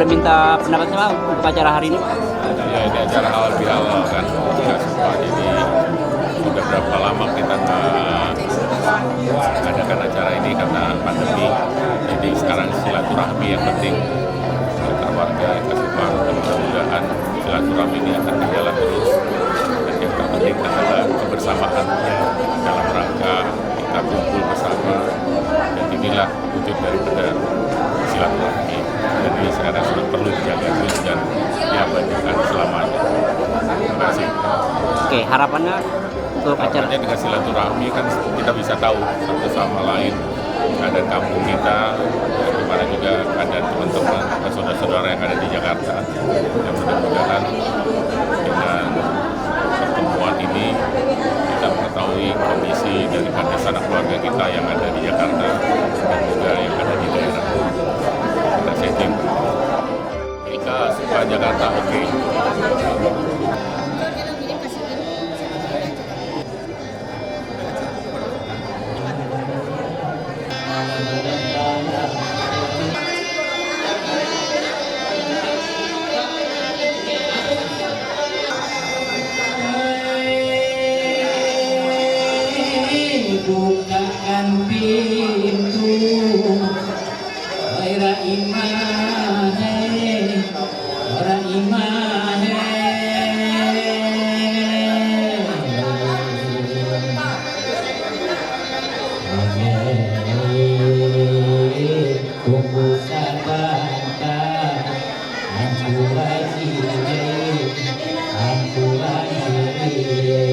boleh minta pendapat Pak untuk acara hari ini, Pak? Ya ini acara halal bihalal kan, nggak semua. Jadi sudah berapa lama kita nggak adakan acara ini karena pandemi. Jadi sekarang silaturahmi yang penting antar warga kasih baru, mudah-mudahan silaturahmi ini akan berjalan terus. Dan yang terpenting adalah kebersamaan dalam rangka kita kumpul bersama. Dan inilah wujud daripada silaturahmi. Dan ini sekarang sudah perlu dijaga terus dan diabadikan selamanya. Terima kasih. Oke, harapannya untuk acara Harapannya dengan silaturahmi kan kita bisa tahu satu sama lain keadaan kampung kita, bagaimana juga keadaan teman-teman dan saudara-saudara yang ada di Jakarta. Dan mudah-mudahan dengan pertemuan ini kita mengetahui kondisi daripada sanak keluarga kita yang ada di Jakarta dan juga yang ada di daerah. Karena saya tim Ika suka Jakarta oke. Bukakan pintu Ora imane Ora imane Tunggu sabanta Ampuran diri Ampuran diri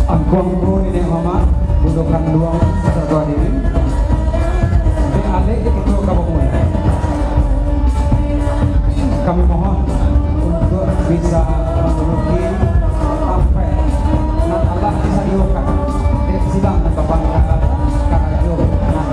Angkongku ini mama butuhkan dua satu diri. Di alek itu kamu mulai. Kami mohon untuk bisa memenuhi sampai nan Allah bisa diukat di sidang dan kebanggaan karajo nan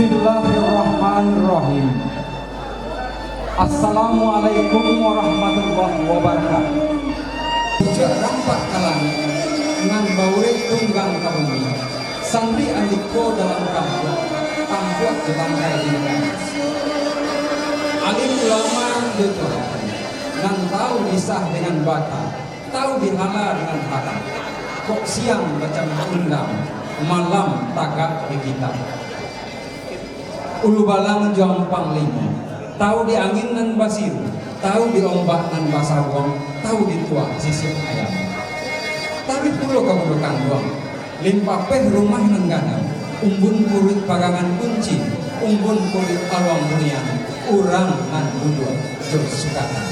Bismillahirrahmanirrahim. Assalamualaikum warahmatullahi wabarakatuh. Ujak rampak kalang ngan baure tunggang kabumi. Santri andiko dalam kampung tambuat di bangkai ini. Alim ulama betul. Ngan tahu disah dengan bata, tahu dihala dengan haram. Kok siang baca undang, malam tagak di kitab. Ulu balang jompang lima, tahu di angin nan basir, tahu di ombak nan basawong, tahu di tua sisir ayam. Tapi pulau kamu kandung, limpah peh rumah nan ganang, umbun kulit pagangan kunci, umbun kulit awang bunian, urang nan budua jur sukatan.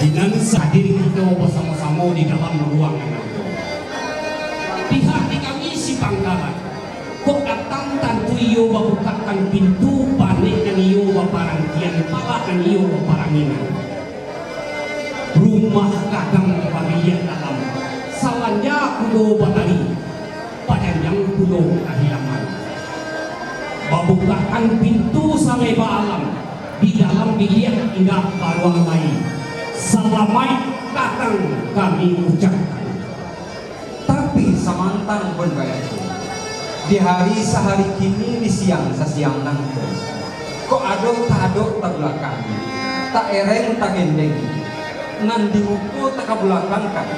Dengan sadir kita bersama-sama di dalam ruangan itu. Di hati kami si Pangkalan, kok datang tantu iyo membukakan pintu panik dan iyo baparantian pala dan iyo baparanginan. Rumah kadang bagian dalam, salanya kudo batari, padanyang kudo kehilangan. Membukakan pintu sampai alam, di dalam biliak indah baruang lain. Selamat datang kami ucapkan. Tapi samantang pun bayar. Di hari sehari kini di siang sasiang nangko. Kok ado tak belakang, tak ereng tak gendeng. Nan di buku tak belakangkan,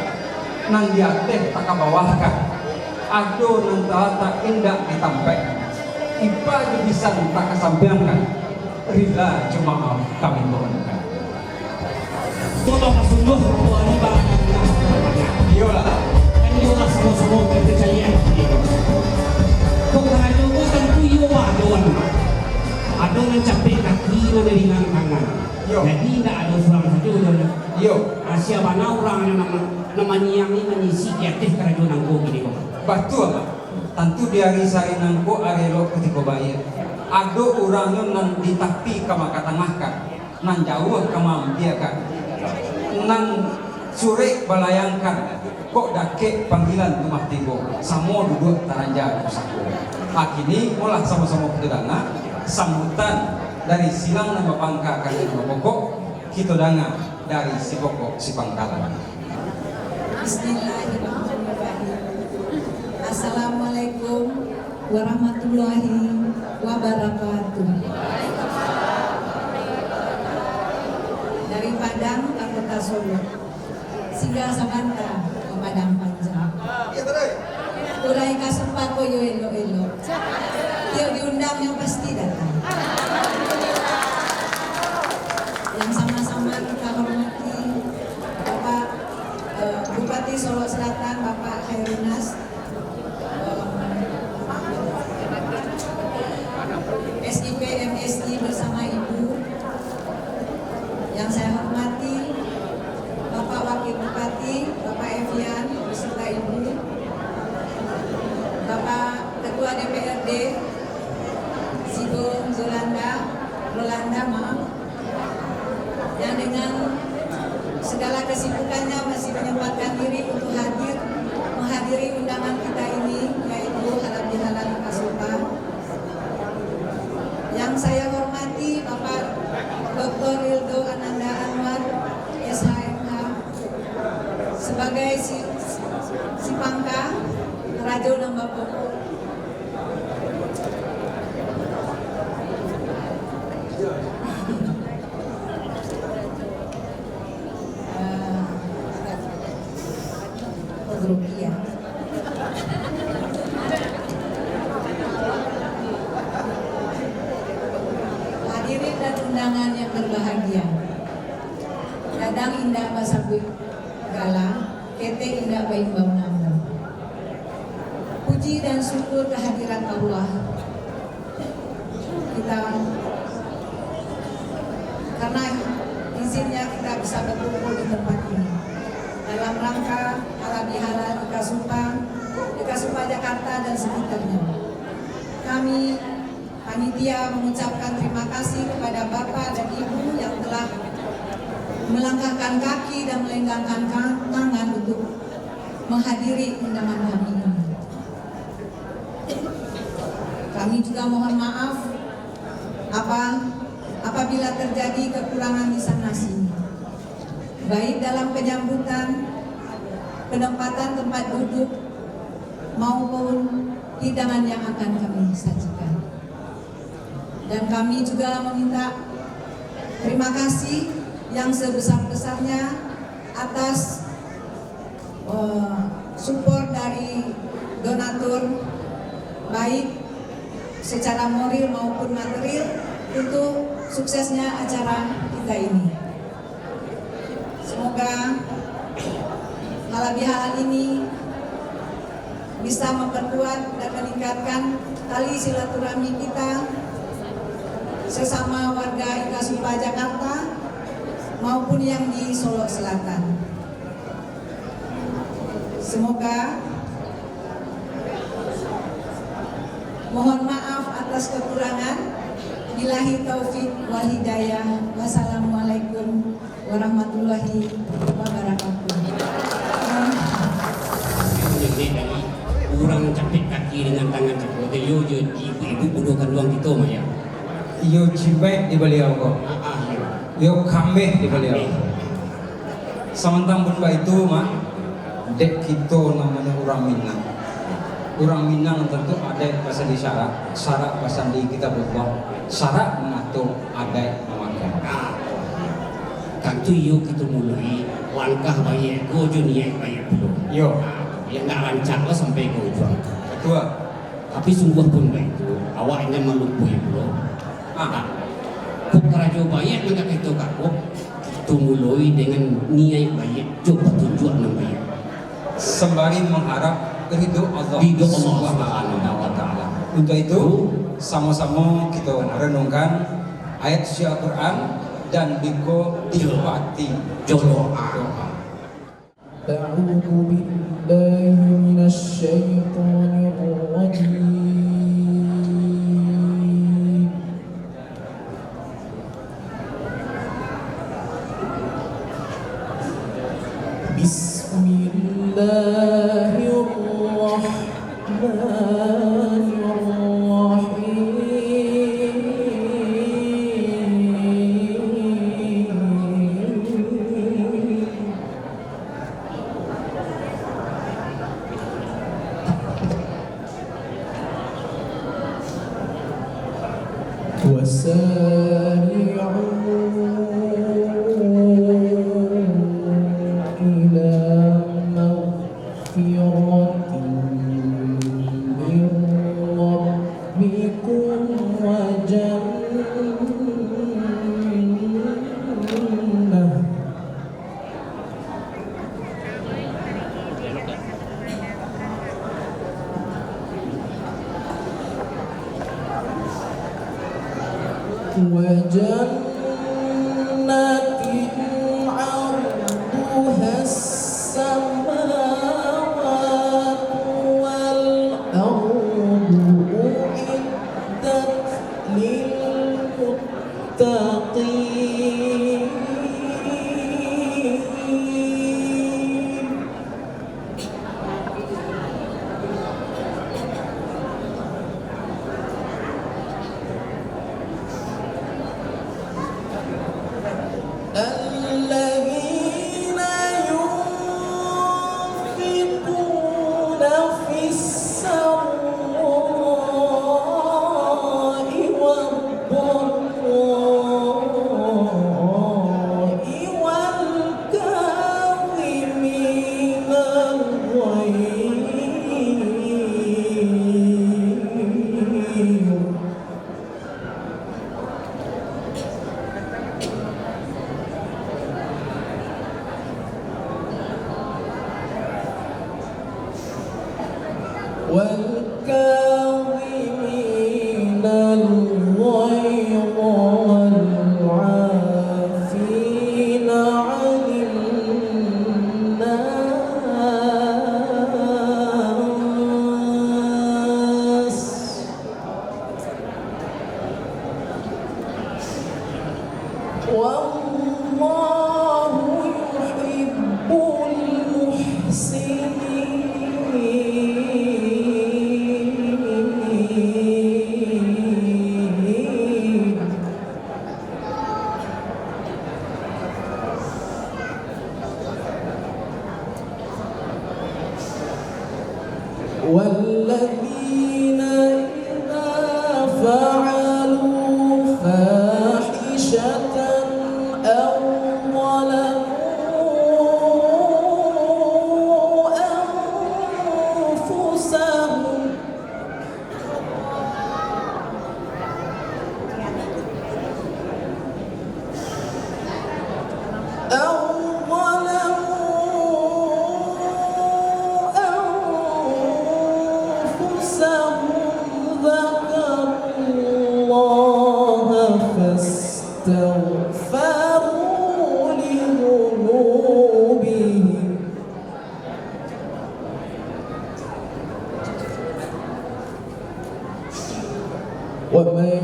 nan di atas tak bawahkan. Ado nan tak indah ditampek. Iba bisa tak kesampaikan. Rila cuma kami mohonkan. Tolong sungguh Tuhan ibarat Yola. dan yola semua kepercayaan kita. Kok kerajo ko kan kuyo adon. Adon ang capek kaki na dengan tangan. Jadi tidak ada orang saja don. Yo, Asia mana orang yang namanya yang ini mengisi kreatif kerajo nangko gini kok. betul. Tentu di hari sari nangko arelo ketika bayar. Ado orangnya nan ditapi kama katangahkan, nan jauh kama ampiakan. Nan sore balayangkan kok dake panggilan rumah tigo samo duduk taranja usaku. Akini molah sama-sama ketudanga sambutan dari silang nama pangka kali pokok kita danga dari si pokok si pangkalan. Bismillahirrahmanirrahim. Assalamualaikum warahmatullahi wabarakatuh. Dari Padang ke Kota Solo, singgah Sabanta ke Padang Panjang. Ulai kasempat koyo elo-elo. Tiap diundang yang pasti datang. Yang sama-sama kita hormati Bapak Bupati Solo Selatan, Bapak Khairunas, SIP MSI bersama Ibu. Yang saya hormati Bapak Wakil Bupati, Bapak Evian beserta Ibu, Bapak Ketua DPRD Sido Rolanda maaf, yang dengan segala kesibukannya masih menyempatkan diri untuk menghadiri undangan kita ini, yaitu halal bihalal Kasupa. Yang saya hormati Bapak Dr. Rildo Ananda Anwar, SHMH, sebagai si Pangka Rajo Namba Pokok. Rupiah. Hadirin dan undangan yang berbahagia, Dadang Indah Basabui Gala, Kete Indah Baimbau Namu. Puji dan syukur kehadiran Allah. Kita karena izinnya kita bisa berkumpul di tempat ini dalam rangka halal bihalal di Kasupa Jakarta dan sekitarnya. Kami panitia mengucapkan terima kasih kepada Bapak dan Ibu yang telah melangkahkan kaki dan melenggangkan tangan untuk menghadiri undangan kami ini. Kami juga mohon maaf apabila terjadi kekurangan di sana sini, baik dalam penyambutan, penempatan tempat duduk, maupun hidangan yang akan kami sajikan. Dan kami juga meminta terima kasih yang sebesar-besarnya atas support dari donatur, baik secara moral maupun material, untuk suksesnya acara kita ini. Semoga halal bihalal ini bisa memperkuat dan meningkatkan tali silaturahmi kita sesama warga Ika Supa Jakarta maupun yang di Solo Selatan. Semoga, mohon maaf atas kekurangan. Billahi taufik wal hidayah. Wassalamualaikum warahmatullahi wabarakatuh. Jadi kurang capek kaki dengan tangan capek. Yo ibu budukan doang gitu mah ya. Yo cibek di beliau kok. Yo kambeh di beliau. Samantang benda itu mah dek kita namanya orang Minang. Orang Minang tentu ada bahasa di syarat bahasa di kita berbuat syarat mengatur adat memakai. Tentu yo kita mulai langkah bayi gojo niat bayi dulu. Yo, Yang nggak rancak lah sampai gojo. ketua. Tapi sungguh pun baik itu awaknya melupui bro. Kok kerajo bayi nggak kita kakok kita mulai dengan niat bayi coba tujuan yang bayi. Sembari mengharap ridho Allah Subhanahu wa taala. Untuk itu sama-sama kita renungkan ayat suci Al-Qur'an dan biko dipati Jodoh. أعوذ بالله من الشيطان الرجيم بسم الله الرحمن الرحيم وسارعوا إلى مغفرة من ربكم وجنة وجنة عرضها السماوات والأرض أعدت للمتقين الذين ينفقون في السراء والضراء والكاظمين الغيظ والكاظمين الغيظ والعافين عن الناس والله يحب المحسنين ومن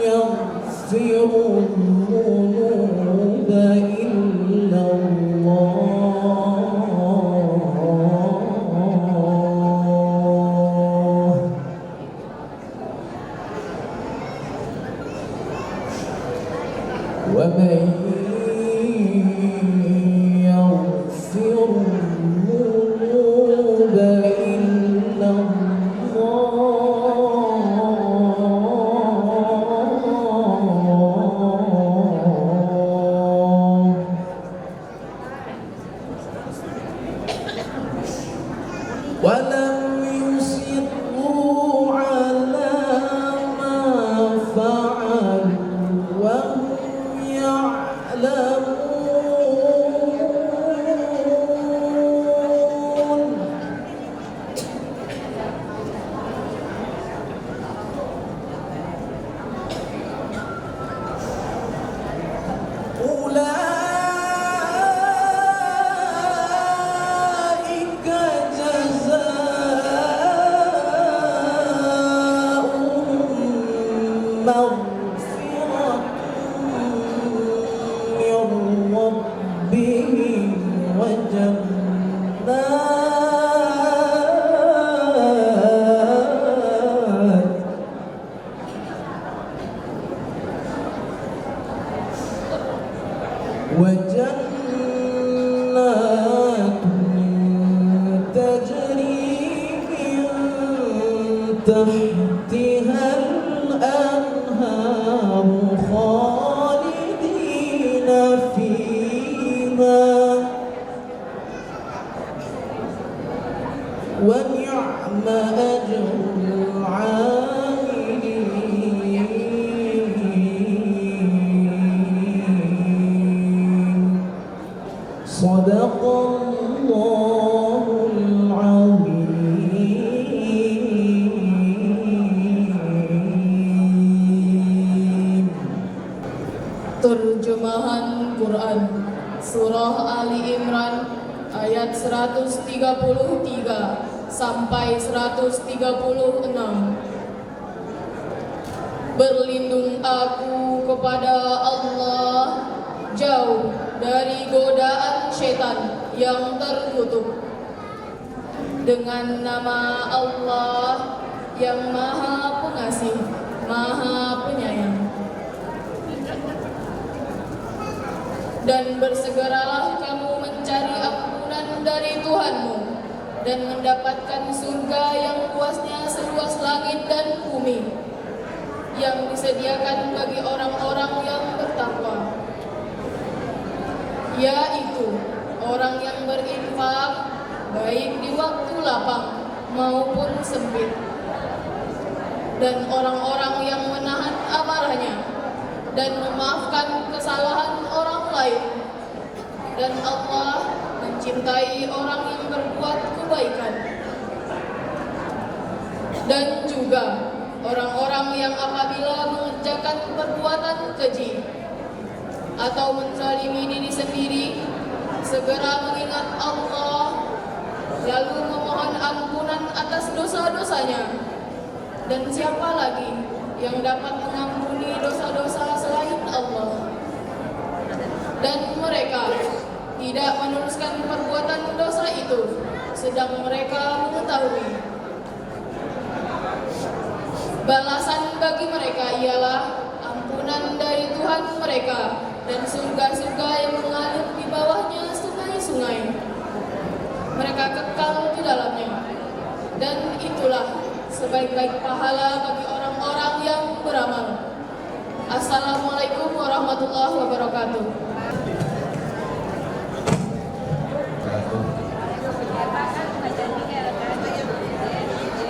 يغفر الذنوب إلا الله ومن يغفر الذنوب إلا الله ولم يصروا على ما فعلوا وهم يعلمون أولئك جزاؤهم مغفرة من ربهم وجنات تجري من تحتها الأنهار خالدين فيها ونعم أجر العاملين صدق الله العظيم. Terjemahan Quran Surah Ali Imran ayat 133 sampai 136. Berlindung aku kepada Allah jauh dari godaan setan yang terkutuk. Dengan nama Allah yang Maha Pengasih, Maha Penyayang. Dan bersegeralah kamu mencari ampunan dari Tuhanmu dan mendapatkan surga yang luasnya seluas langit dan bumi, yang disediakan bagi orang-orang yang bertakwa, yaitu orang yang berinfak baik di waktu lapang maupun sempit, dan orang-orang yang menahan amarahnya dan memaafkan kesalahan orang lain. Dan Allah mencintai orang yang berbuat kebaikan. Dan juga orang-orang yang apabila mengerjakan perbuatan keji atau menzalimi diri sendiri, segera mengingat Allah, lalu memohon ampunan atas dosa-dosanya. Dan siapa lagi yang dapat mengampuni dosa-dosa selain Allah? Dan mereka tidak meneruskan perbuatan dosa itu, sedang mereka mengetahui. Balasan bagi mereka ialah ampunan dari Tuhan mereka dan surga-surga yang mengalir di bawahnya sungai-sungai. Mereka kekal di dalamnya. Dan itulah sebaik-baik pahala bagi orang-orang yang beramal. Assalamualaikum warahmatullahi wabarakatuh.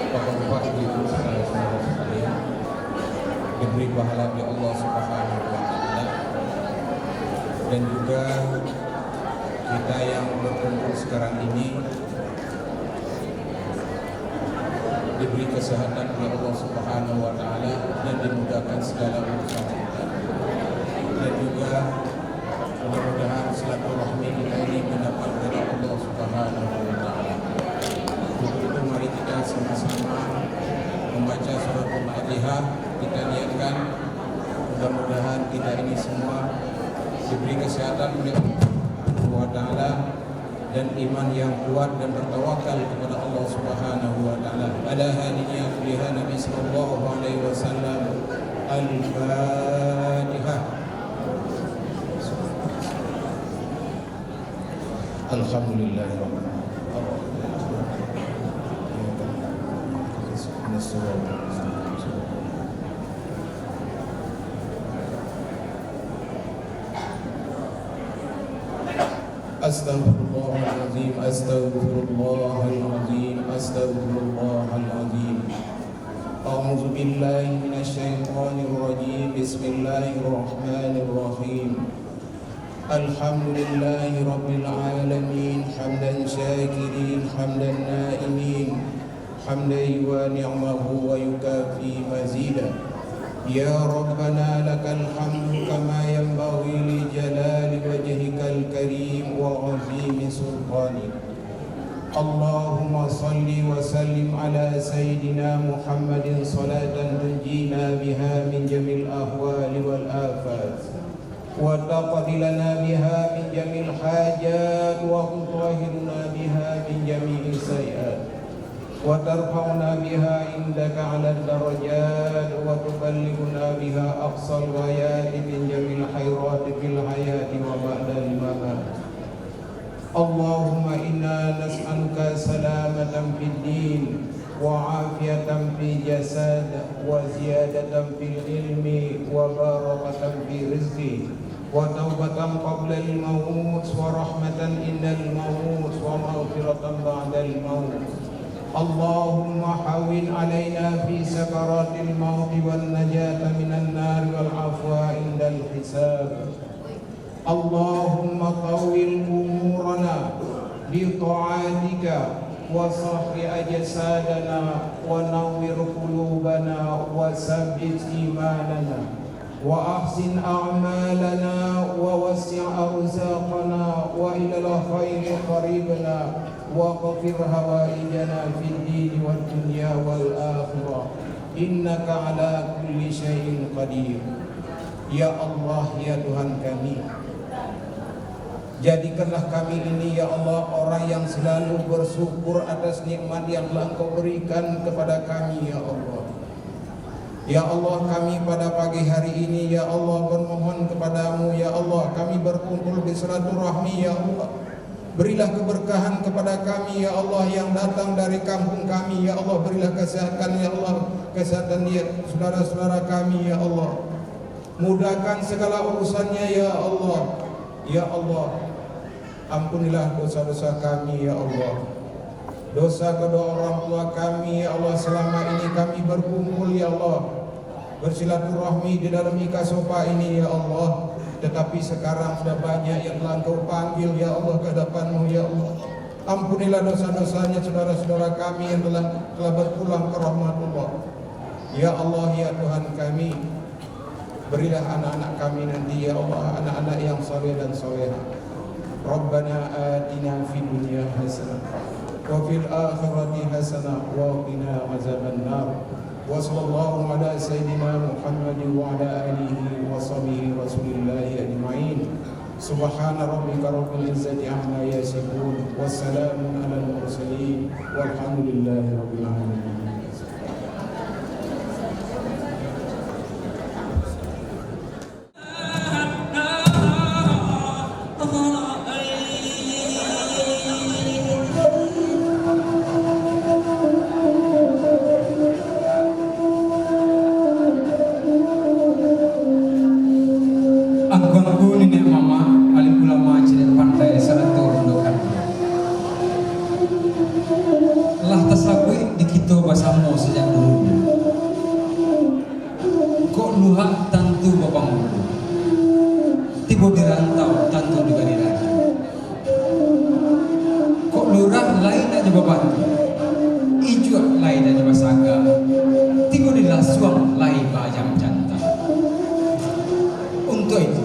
Bapak-bapak, ibu-ibu, saudara-saudara sekalian, diberi pahala oleh Allah Subhanahu wa Ta'ala, dan juga kita yang berkumpul sekarang ini diberi kesehatan oleh Allah Subhanahu wa Ta'ala dan dimudahkan segala urusan kita, dan juga mudah-mudahan silaturahmi kita ini mendapat dari Allah Subhanahu wa Ta'ala. Untuk itu mari kita sama-sama membaca suratul Fatihah. Kita niatkan mudah-mudahan kita ini semua diberi kesehatan oleh Allah Ta'ala dan iman yang kuat dan bertawakal kepada Allah Subhanahu wa taala. Ala hadiniya kuliha Nabi sallallahu alaihi wasallam. Al-Fatihah. Alhamdulillahirabbil Astaghfirullahaladzim, astaghfirullahaladzim, astaghfirullahaladzim. A'udzu billahi minasyaitonir rajim. Bismillahirrahmanirrahim. Alhamdulillahi rabbil alamin, hamdan syakirin, hamdan naimin, hamdan yuwani ni'amahu wa yukafi mazida. Ya Rabbana lakal hamdu kama yanbaghi li jalali wajhikal karim wa 'azimi sultanik. Allahumma salli wa sallim ala sayyidina Muhammadin salatan tunjina biha min jamil ahwali wal afat wa taqdi lana biha min jamil hajat wa tutahhiruna biha min jami'i sayiat wa tarfa'una biha indaka 'ala darajat wa tuballighuna biha aqsal ghayat min jamil khairati fil hayati wa ba'dal mamat. Allahumma inna nas'aluka salamatan fid din wa afiyatan fi jasad wa ziyadatan fil ilmi wa barakatan fi rizqi wa taubatan qabla al-maut wa rahmatan indal maut wa maghfiratan ba'dal maut. Allahumma hawwin alaina fi sakaratil maut wan najata minan nar wal afwa indal hisab. Allahumma qawwil umurana bi ta'atika wa sahhi ajsadana wa nawwir qulubana wa sabbit imanana wa ahsin a'malana wa wasi' arzaqana wa ilal khairi qaribna wa ghfir hawaijana fid din wad dunya wal akhirah innaka ala kulli syai'in qadir. Ya Allah, ya Tuhan kami, jadikanlah kami ini ya Allah orang yang selalu bersyukur atas nikmat yang telah Engkau berikan kepada kami ya Allah. Ya Allah, kami pada pagi hari ini ya Allah bermohon kepadamu ya Allah, kami berkumpul di silaturahmi ya Allah. Berilah keberkahan kepada kami ya Allah yang datang dari kampung kami ya Allah. Berilah kesehatan ya Allah, kesehatan dia saudara-saudara kami ya Allah. Mudahkan segala urusannya ya Allah. Ya Allah, ampunilah dosa-dosa kami ya Allah. Dosa kedua orang tua kami ya Allah. Selama ini kami berkumpul ya Allah, bersilaturahmi di dalam ikasofa ini ya Allah. Tetapi sekarang sudah banyak yang telah Engkau panggil ya Allah ke hadapan-Mu ya Allah. Ampunilah dosa-dosanya saudara-saudara kami yang telah berpulang ke rahmat-Allah. Ya Allah, ya Tuhan kami, berilah anak-anak kami nanti ya Allah, anak-anak yang saleh dan salehah. Rabbana atina fid dunya hasanah wa fil akhirati hasanah wa qina azabannar. Wa sallallahu ala sayyidina Muhammadin wa ala alihi wa sahbihi rasulillahi ajma'in. Subhana rabbika rabbil izzati amma yasifun wa salamun alal mursalin walhamdulillahi rabbil alamin. Tibo dirantau tantu juga dirantau. Kok lurah lain aja babantu, ijo lain aja basaga, tibo dilasuang lain bajam jantan. Untuk itu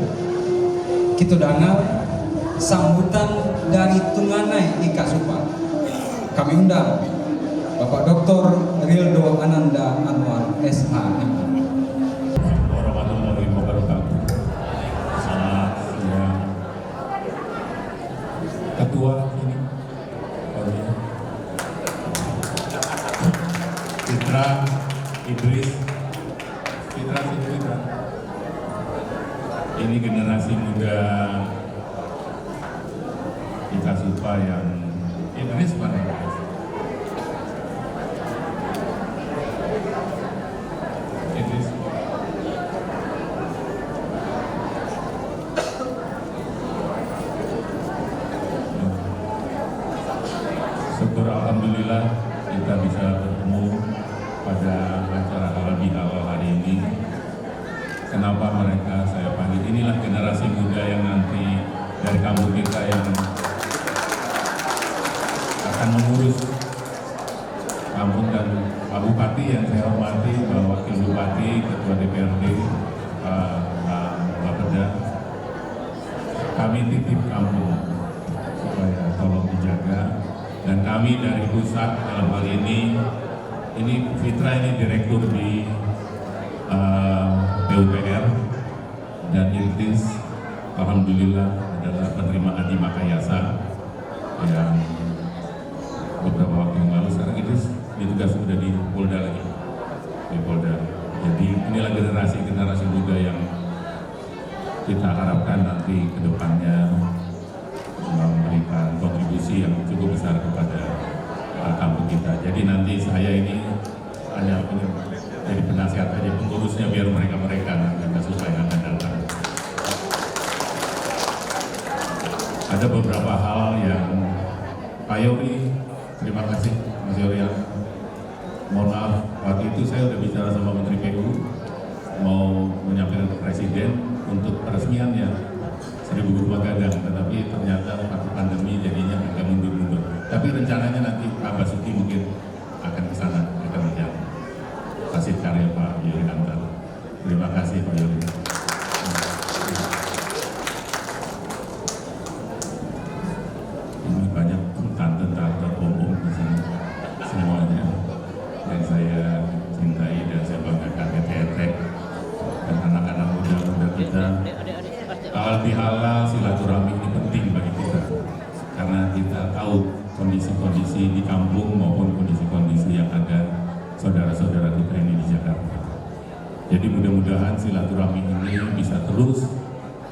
kita dengar sambutan dari Tunganai Ika Supa. Kami undang Bapak Dr. Rildo Ananda Fitra, Idris, Fitra. Ini generasi muda kita suka yang Idris mana? Idris. Syukur alhamdulillah kita bisa bertemu pada acara halal bihalal hari ini. Kenapa mereka saya panggil? Inilah generasi muda yang nanti dari kampung kita yang akan mengurus kampung, dan Pak Bupati yang saya hormati, Pak Wakil Bupati, Ketua DPRD, Pak Bapeda, kami titip kampung supaya tolong dijaga, dan kami dari pusat dalam hal ini Fitra ini direktur di PUPR, dan Idris alhamdulillah adalah penerima Adi Makayasa yang beberapa waktu yang lalu. Sekarang Idris ditugas sudah di Polda lagi, di Polda. Jadi inilah generasi muda yang kita harapkan nanti ke depannya memberikan kontribusi yang cukup besar kepada kampung kita. Jadi nanti saya ini hanya jadi penasihat aja, pengurusnya biar mereka nanti supaya yang akan datang. Ada beberapa hal yang Pak Yori, terima kasih Mas Yori. Mohon maaf, waktu itu saya sudah bicara sama Menteri PU mau menyampaikan ke Presiden untuk peresmiannya 1000 rumah gadang, tetapi ternyata waktu pandemi jadinya agak mundur-mundur. Tapi rencananya nanti Pak Basuki mungkin akan ke sana, akan melihat hasil karya Pak Yori Antar. Terima kasih Pak Yori. Ini banyak tante-tante om-om di sini semuanya yang saya cintai dan saya banggakan, tete dan anak-anak muda kita. Halal bihalal silaturahmi ini penting bagi kita karena kita tahu kondisi-kondisi di kampung maupun kondisi-kondisi yang ada saudara-saudara kita ini di Jakarta. Jadi mudah-mudahan silaturahmi ini bisa terus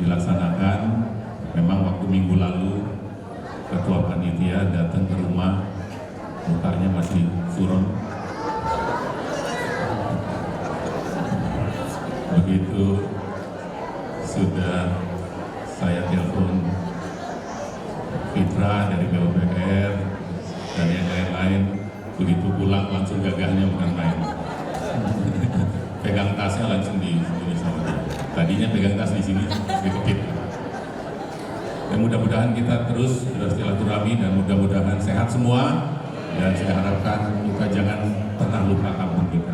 dilaksanakan. Memang waktu minggu lalu Ketua Panitia datang ke rumah, mukanya masih suram. Begitu sudah saya telepon Fitra dari PUPR dan yang lain-lain, begitu pulang langsung gagahnya bukan main. Pegang tasnya langsung di sini sama dia. Tadinya pegang tas di sini, dikepit. Dan mudah-mudahan kita terus bersilaturahmi dan mudah-mudahan sehat semua. Dan saya harapkan kita jangan pernah lupa kampung kita.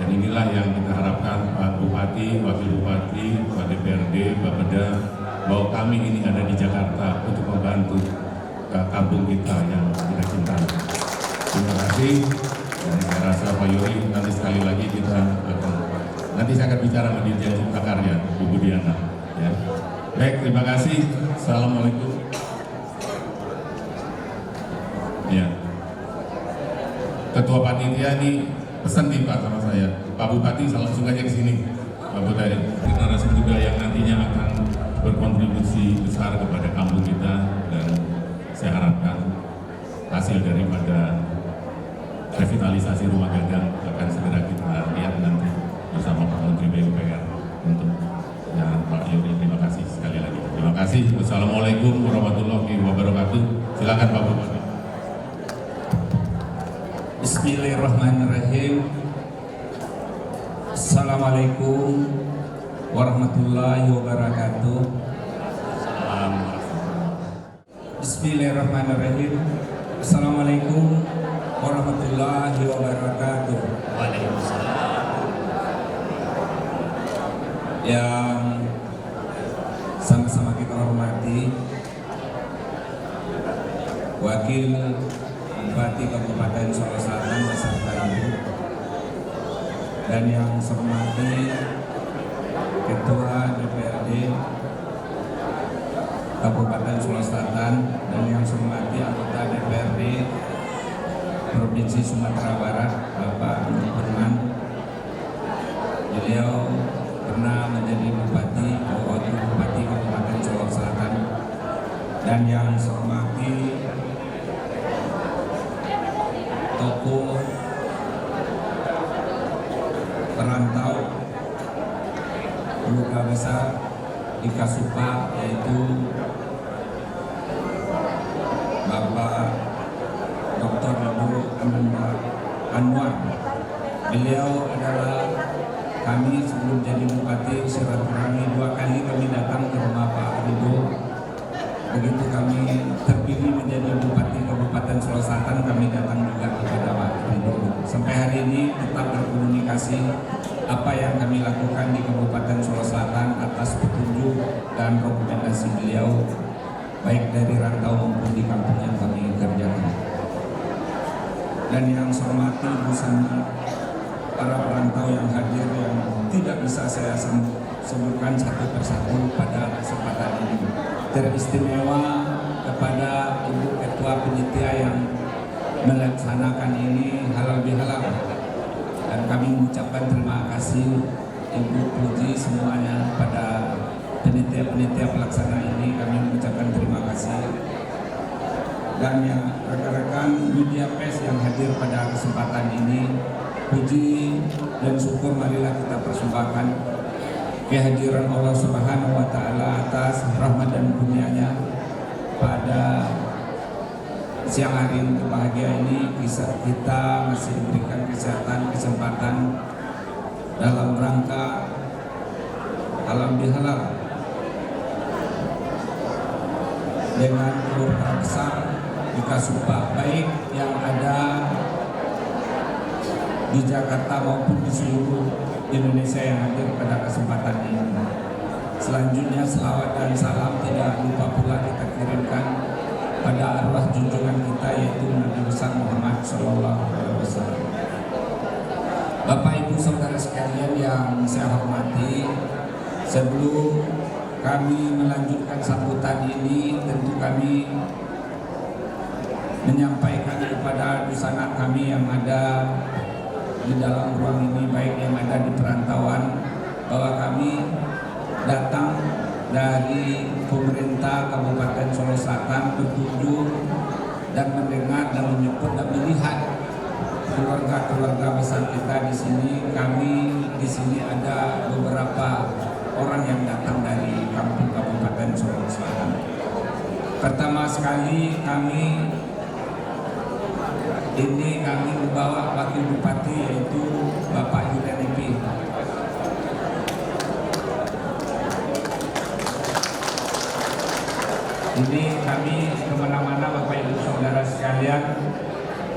Dan inilah yang kita harapkan Pak Bupati, Wakil Bupati, Pak DPRD, Bapeda, bahwa kami ini ada di Jakarta untuk membantu kampung kita yang kita cintai. Terima kasih. Dan saya rasa Pak Yori nanti sekali lagi nanti saya akan bicara sama Dirjen Cipta Karya, Bu Budiana. Ya. Baik, terima kasih. Assalamualaikum. Ya. Ketua Panitia ini pesan nih Pak sama saya, Pak Bupati langsung aja ke sini. Pak Bupati, generasi muda yang nantinya akan berkontribusi besar kepada kampung kita, dan saya harapkan hasil daripada revitalisasi rumah gadang akan segera kita lihat nanti bersama Pak Menteri PUPR untuk ya, Pak Yuri. Terima kasih sekali lagi. Terima kasih. Wassalamualaikum warahmatullahi wabarakatuh. Silakan Pak Bupati. Bismillahirrahmanirrahim. Assalamualaikum warahmatullahi wabarakatuh. Bismillahirrahmanirrahim. Assalamualaikum warahmatullahi wabarakatuh. Waalaikumsalam. Yang sama-sama kita hormati Wakil Bupati Kabupaten Solo Selatan beserta Ibu, dan yang saya hormati Ketua DPRD Kabupaten Solo Selatan, dan yang saya hormati anggota DPRD Provinsi Sumatera Barat, Bapak Firman. Beliau pernah menjadi bupati, wakil bupati Kabupaten Solok Selatan. Dan yang saya hormati tokoh perantau keluarga besar di Kasupa, yaitu Bapak Dr. Ibu Anwar. Beliau adalah kami sebelum jadi bupati silaturahmi 2 kali kami datang ke rumah Pak Ridho. Begitu kami terpilih menjadi bupati Kabupaten Solok Selatan, kami datang juga kepada Pak Ridho. Sampai hari ini tetap berkomunikasi apa yang kami lakukan di Kabupaten Solok Selatan atas petunjuk dan rekomendasi beliau, baik dari rantau maupun di kampung yang kami kerjakan. Dan yang saya hormati bersama para perantau yang hadir yang tidak bisa saya sebutkan satu persatu pada kesempatan ini. Teristimewa kepada Ibu Ketua Panitia yang melaksanakan ini halal bihalal, dan kami mengucapkan terima kasih Ibu Puji semuanya pada panitia pelaksana ini. Kami mengucapkan terima kasih, dan yang rekan-rekan media pers yang hadir pada kesempatan ini, puji dan syukur marilah kita persembahkan kehadiran Allah Subhanahu wa Ta'ala atas rahmat dan kurnia-Nya pada siang hari yang berbahagia ini. Kita masih diberikan kesempatan dalam rangka halal bihalal dengan keluarga besar di Kasupa, baik yang ada di Jakarta maupun di seluruh Indonesia yang hadir pada kesempatan ini. Selanjutnya selawat dan salam tidak lupa pula kita kirimkan pada arwah junjungan kita, yaitu Nabi besar Muhammad SAW. Bapak Ibu saudara sekalian yang saya hormati, sebelum kami melanjutkan sambutan ini, tentu kami menyampaikan kepada sanak kami yang ada di dalam ruang ini, baik yang ada di perantauan, bahwa kami datang dari pemerintah Kabupaten Solok Selatan berkunjung dan mendengar dan menyebut dan melihat keluarga-keluarga besar kita di sini. Kami di sini ada beberapa orang yang datang dari kampung Kabupaten Solok Selatan. Pertama sekali kami membawa wakil bupati, yaitu Bapak Yudan Epi. Ini kami kemana-mana Bapak Ibu saudara sekalian,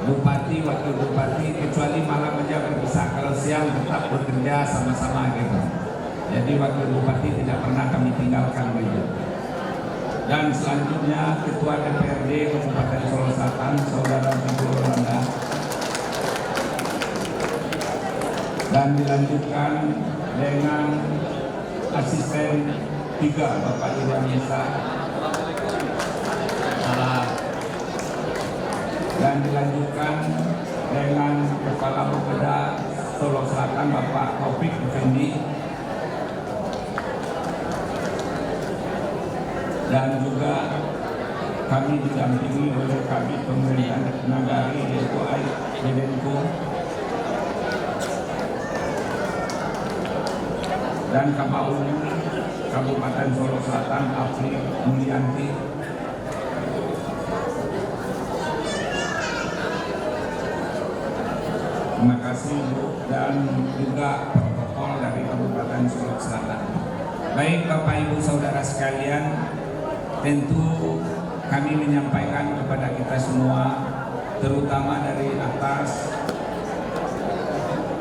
bupati, wakil bupati, kecuali malam aja berpisah, kalau siang tetap bekerja sama-sama gitu. Jadi wakil bupati tidak pernah kami tinggalkan gitu. Dan selanjutnya Ketua DPRD Kabupaten Solok Selatan, Saudara Bintang Randa. Dan dilanjutkan dengan Asisten 3 Bapak Iwan Yesa. Dan dilanjutkan dengan Kepala Bapeda Solok Selatan Bapak Taufik Effendi. Dan juga kami didampingi oleh kami pemerintah Nagari, yaitu Menko, dan Kapolres Kabupaten Solok Selatan Afri Mulyanti. Terima kasih Bu, dan juga protokol dari Kabupaten Solok Selatan. Baik Bapak Ibu saudara sekalian, tentu kami menyampaikan kepada kita semua, terutama dari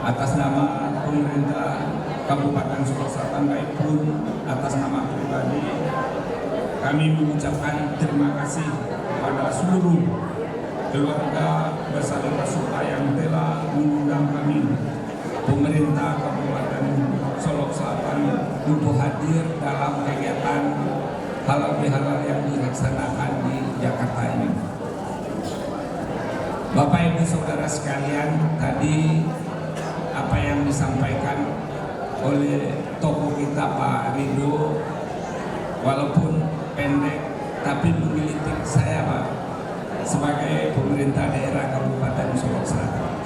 atas nama pemerintah Kabupaten Solok Selatan, baik pun atas nama pribadi, kami mengucapkan terima kasih kepada seluruh keluarga besar Kasupa yang telah mengundang kami, pemerintah Kabupaten Solok Selatan, untuk hadir dalam kegiatan halal bihalal yang dilaksanakan di Jakarta ini. Bapak Ibu Saudara sekalian, tadi apa yang disampaikan oleh tokoh kita Pak Ridho, walaupun pendek tapi menggelitik saya Pak, sebagai pemerintah daerah Kabupaten Solo Selatan.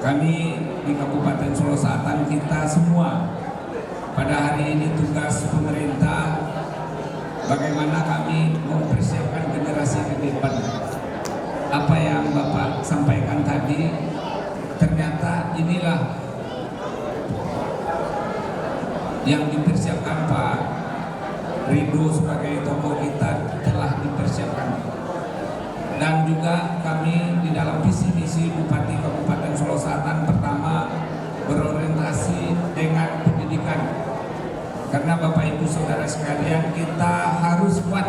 Kami di Kabupaten Solo Selatan, kita semua pada hari ini tugas pemerintah bagaimana kami mempersiapkan generasi ke depan. Apa yang Bapak sampaikan tadi, ternyata inilah yang dipersiapkan Pak Ridho sebagai tokoh kita, telah dipersiapkan. Dan juga kami di dalam visi misi Bupati Kabupaten Solo Selatan pertama berorientasi dengan pendidikan. Karena Bapak Ibu Saudara sekalian, kita harus kuat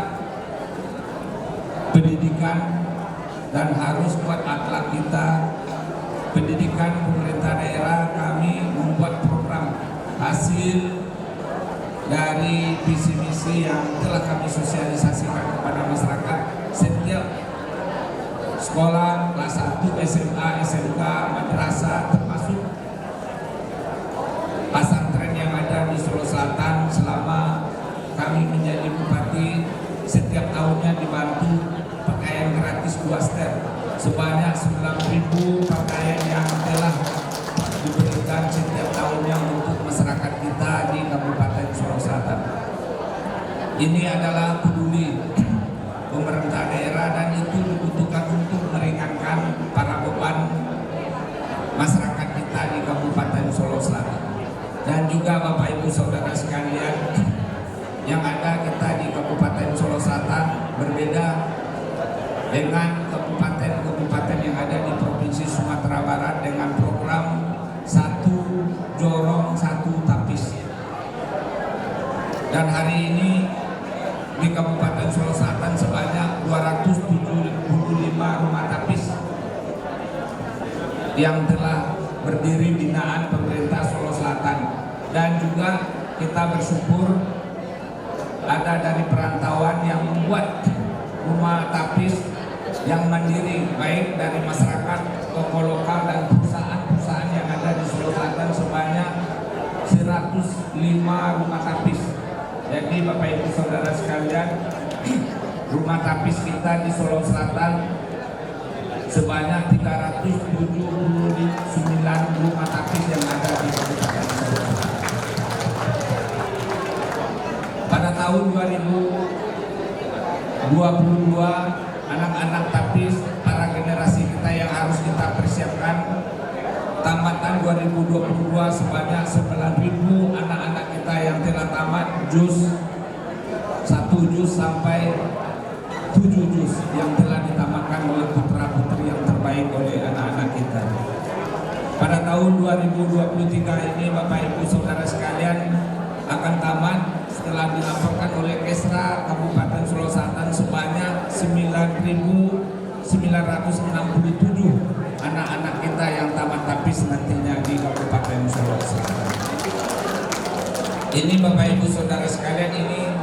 pendidikan dan harus kuat akhlak kita. Pendidikan pemerintah daerah, kami membuat program hasil dari visi misi yang telah kami sosialisasikan kepada masyarakat. Setiap sekolah kelas 1, SMA, SMK, madrasah, termasuk pesantren yang ada di Solo Selatan, selama kami menjadi bupati, setiap tahunnya dibantu pakaian gratis 2 setel sebanyak 9.000 pakaian yang telah diberikan setiap tahunnya untuk masyarakat kita di Kabupaten Solo Selatan. Ini adalah peduli pemerintah daerah dan itu dibutuhkan untuk meringankan para beban masyarakat kita di Kabupaten Solo Selatan. Dan juga Bapak Ibu Saudara sekalian, yang ada kita di Kabupaten Solo Selatan berbeda dengan kabupaten-kabupaten yang ada di Provinsi Sumatera Barat dengan program 1 Jorong 1 Tapis. Dan hari ini di Kabupaten Solo Selatan sebanyak 275 rumah tapis yang telah berdiri binaan pemerintah Solo Selatan. Dan juga kita bersyukur ada dari perantauan yang membuat rumah tapis yang mandiri, baik dari masyarakat, toko lokal dan perusahaan-perusahaan yang ada di Solo Selatan sebanyak 105 rumah tapis. Jadi Bapak Ibu Saudara sekalian, rumah tapis kita di Solo Selatan sebanyak 379 rumah tapis yang ada di Kabupaten Solo Selatan. Pada tahun 2022, anak-anak tapis, para generasi kita yang harus kita persiapkan, tamatan 2022 sebanyak 9.000 anak-anak kita yang telah tamat juz 1 juz sampai 7 juz yang telah ditamatkan oleh putra-putri yang terbaik oleh anak-anak kita. Pada tahun 2023 ini Bapak Ibu Saudara sekalian akan tamat setelah dilaporkan oleh Kesra Kabupaten Solo Selatan sebanyak 9.967 anak-anak kita yang tamat tapis nantinya di Kabupaten Solo Selatan. Ini Bapak Ibu Saudara sekalian, ini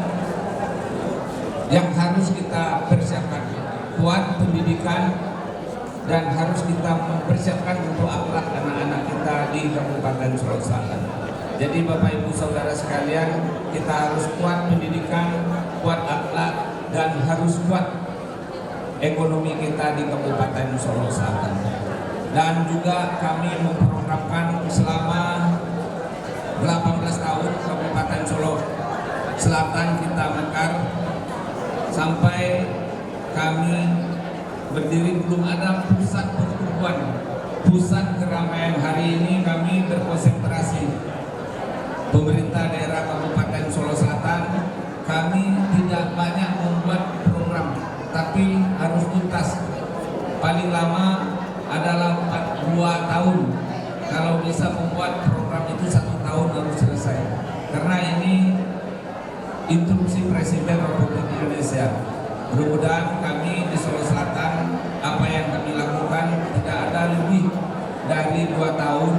yang harus kita persiapkan, kuat pendidikan dan harus kita mempersiapkan untuk akhlak anak-anak kita di Kabupaten Solo Selatan. Jadi Bapak Ibu Saudara sekalian, kita harus kuat pendidikan, kuat akhlak, dan harus kuat ekonomi kita di Kabupaten Solo Selatan. Dan juga kami memprogramkan selama 18 tahun Kabupaten Solo Selatan kita mekar sampai kami berdiri, belum ada pusat pertumbuhan, pusat keramaian. Hari ini kami berkonsentrasi. Pemerintah daerah Kabupaten Solo Selatan, kami tidak banyak membuat program, tapi harus tuntas. Paling lama adalah 2 tahun. Kalau bisa membuat program itu 1 tahun harus selesai. Karena ini instruksi Presiden Republik Indonesia. Mudah-mudahan kami di Solo Selatan, apa yang kami lakukan tidak ada lebih dari 2 tahun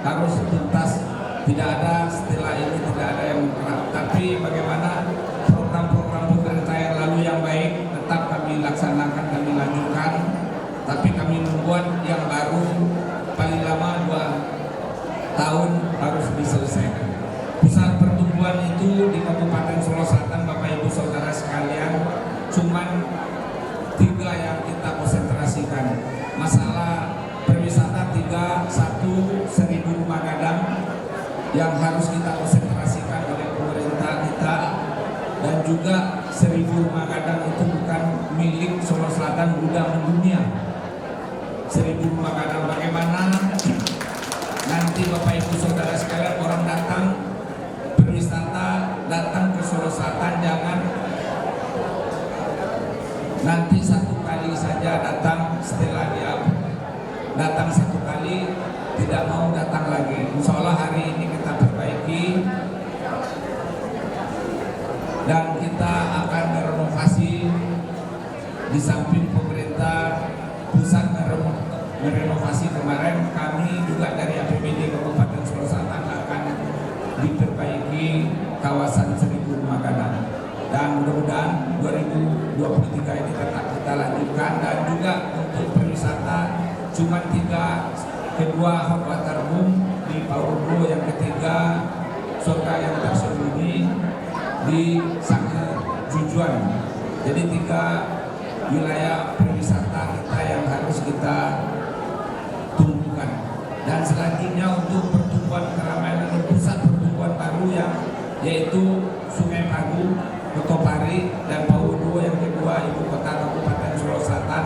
harus tuntas. Tidak ada setelah ini, tidak ada yang kurang. Tapi bagaimana program-program pemerintah yang lalu yang baik tetap kami laksanakan, kami lanjutkan. Tapi tahun harus diselesaikan. Pusat pertumbuhan itu di Kabupaten Solo Selatan, Bapak Ibu Saudara sekalian, cuman 3 yang kita konsentrasikan. Masalah perwisata 3, 1, 1000 rumah gadang yang harus kita konsentrasikan oleh pemerintah kita, dan juga 1000 rumah gadang itu bukan milik Solo Selatan, sudah mendunia. 1000 rumah gadang, bagaimana nanti Bapak Ibu Saudara sekalian orang datang berwisata, datang ke Solo Selatan, jangan nanti 1 kali saja datang, setelah dia datang 1 kali tidak mau datang lagi. Insya Allah hari ini kita perbaiki dan kita akan merenovasi. Di samping pemerintah pusat merenovasi kemarin, kami juga dari APBD Kabupaten Solo Selatan akan diperbaiki kawasan 1000 rumah gadang, dan mudah-mudahan 2023 ini tetap kita lanjutkan. Dan juga untuk perwisata cuma 3, kedua hot water boom di Paurudo, yang ketiga surga yang tersembunyi di Sange Jujuan. Jadi 3 wilayah perwisata kita yang harus kita tumbuhkan. Dan selanjutnya untuk pertumbuhan keramaian dan pusat pertumbuhan baru yang yaitu Sungai Pagu, Kotopari, dan Paurudo, yang kedua ibu kota Kabupaten Solo Selatan,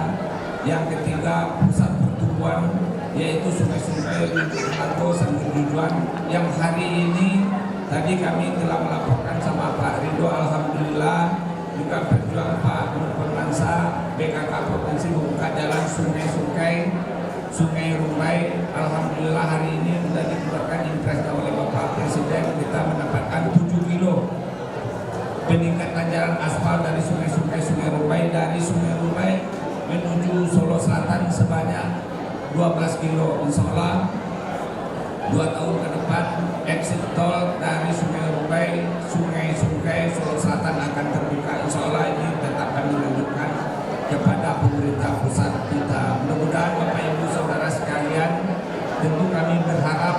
yang ketiga pusat pertumbuhan yaitu sungai-sungai Lago Sange Jujuan, yang hari ini tadi kami telah melaporkan sama Pak Ridho, alhamdulillah juga perjuangan Pak Nurmansa BKK Provinsi membuka jalan Sungai Rumbai. Alhamdulillah hari ini sudah dikeluarkan impresnya oleh Bapak Presiden, kita mendapatkan 7 kilo peningkatan jalan aspal dari Sungai Rumbai, dari Sungai Rumbai menuju Solo Selatan sebanyak 12 kilo. Insya Allah 2 tahun ke depan exit tol dari Sungai Rumbai, Sungai Solo Selatan akan terbuka. Insya Allah ini tetap kami lanjutkan kepada pemerintah pusat kita. Mudah-mudahan Bapak Ibu Saudara sekalian, tentu kami berharap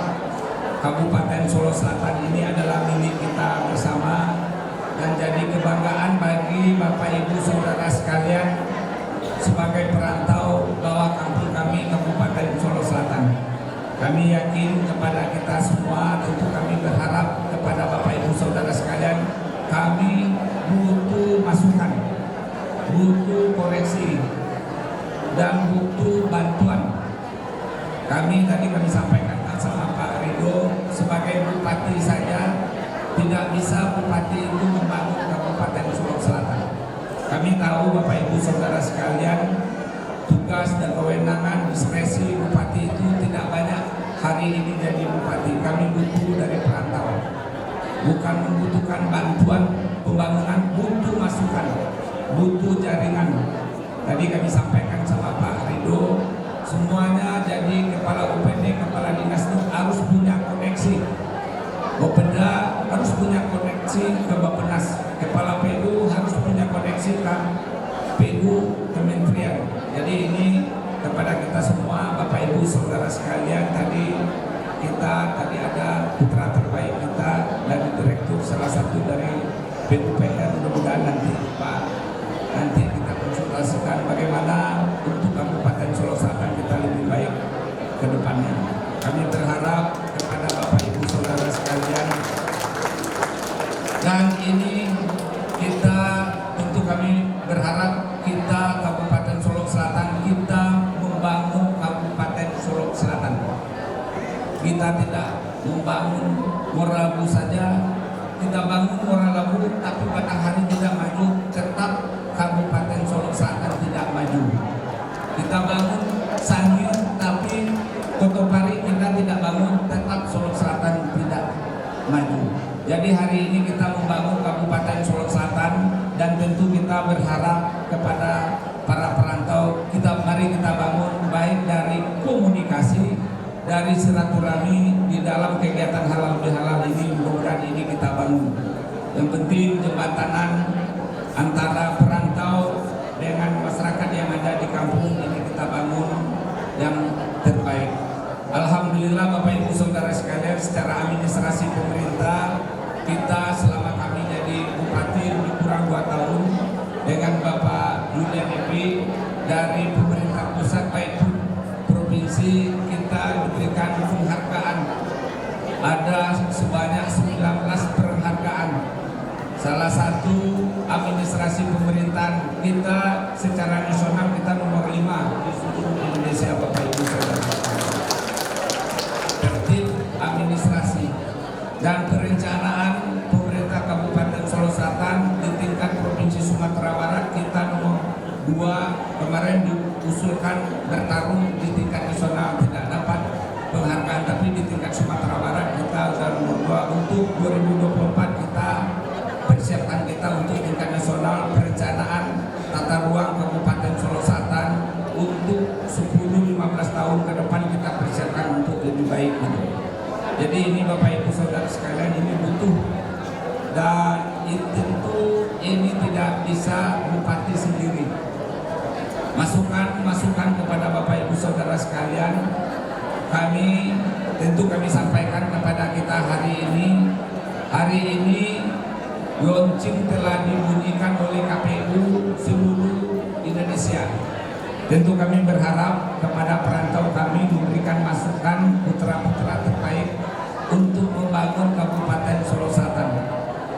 Kabupaten Solo Selatan ini adalah milik kita bersama dan jadi kebanggaan bagi Bapak Ibu Saudara sekalian sebagai perantau bahwa kampung kami Kabupaten Solo Selatan. Kami yakin kepada kita semua, tentu kami berharap kepada Bapak Ibu Saudara sekalian, kami butuh masukan, butuh koreksi, dan butuh bantuan. Kami sampaikan sama Pak Ridho, sebagai bupati saja tidak bisa bupati itu membangun Kabupaten Solo Selatan. Kami tahu Bapak Ibu Saudara sekalian, tugas dan kewenangan diskresi bupati itu tidak banyak. Hari ini jadi bupati, kami butuh dari perantau, bukan membutuhkan bantuan pembangunan, butuh masukan, butuh jaringan. Tadi kami sampaikan sama Pak Ridho, semuanya jadi kepala UPD, kepala dinas itu harus punya koneksi. Bopeda harus punya koneksi ke Bappenas, kepala PU harus punya koneksi ke PU Kementerian. Jadi ini kepada kita semua, Bapak Ibu Saudara sekalian, tadi ada putra terbaik kita dan direktur salah satu dari PUPR. Mudah-mudahan nanti kita konsultasikan bagaimana untuk Kabupaten Solo Selatan kita lebih baik ke depannya. Kami berharap kepada Bapak Ibu Saudara sekalian, dan ini kita tentu kami berharap kita Kabupaten Solo Selatan, kita membangun Kabupaten Solo Selatan. Kita tidak membangun Morabu saja, kita bangun Morabu tapi pada hari tidak maju, tetap Kabupaten Solo Selatan tidak maju. Kita bangun Sanggil tapi Kotopari kita tidak bangun, tetap Solo Selatan tidak maju. Jadi hari ini kita membangun Kabupaten Solo Selatan, dan tentu kita berharap kepada para perantau, mari kita bangun baik dari komunikasi, dari silaturahmi di dalam kegiatan halal bihalal ini. Mudah-mudahan ini kita bangun. Yang penting jembatanan antara perantau dengan masyarakat yang ada di kampung ini kita bangun yang terbaik. Alhamdulillah Bapak Ibu Saudara sekalian, secara administrasi pemerintah kita selama kami jadi bupati lebih kurang 2 tahun dengan Bapak Julian Epi dari pemerintah pusat maupun provinsi kita diberikan penghargaan. Ada sebanyak 19 penghargaan. Salah satu administrasi pemerintahan kita secara nasional kita nomor 5 di seluruh Indonesia, Bapak Ibu Saudara. Tertib administrasi dan perencanaan pemerintah Kabupaten Solo Selatan di tingkat Provinsi Sumatera Barat kita nomor 2, kemarin diusulkan bertarung di tingkat nasional tidak dapat penghargaan, tapi di tingkat Sumatera Barat kita sudah nomor 2. Untuk 2024 kita persiapan kita untuk tingkat nasional perencanaan tata ruang Kabupaten Solo Selatan untuk 10-15 tahun ke depan kita persiapkan untuk lebih baik gitu. Jadi ini Bapak Ibu Saudara sekalian ini butuh, dan tentu ini tidak bisa bupati sendiri. Masukan kepada Bapak Ibu Saudara sekalian kami sampaikan kepada kita hari ini launching telah dibunyikan oleh KPU seluruh Indonesia. Tentu kami berharap kepada perantau kami memberikan masukan putra-putra terbaik untuk membangun Kabupaten Solo Selatan.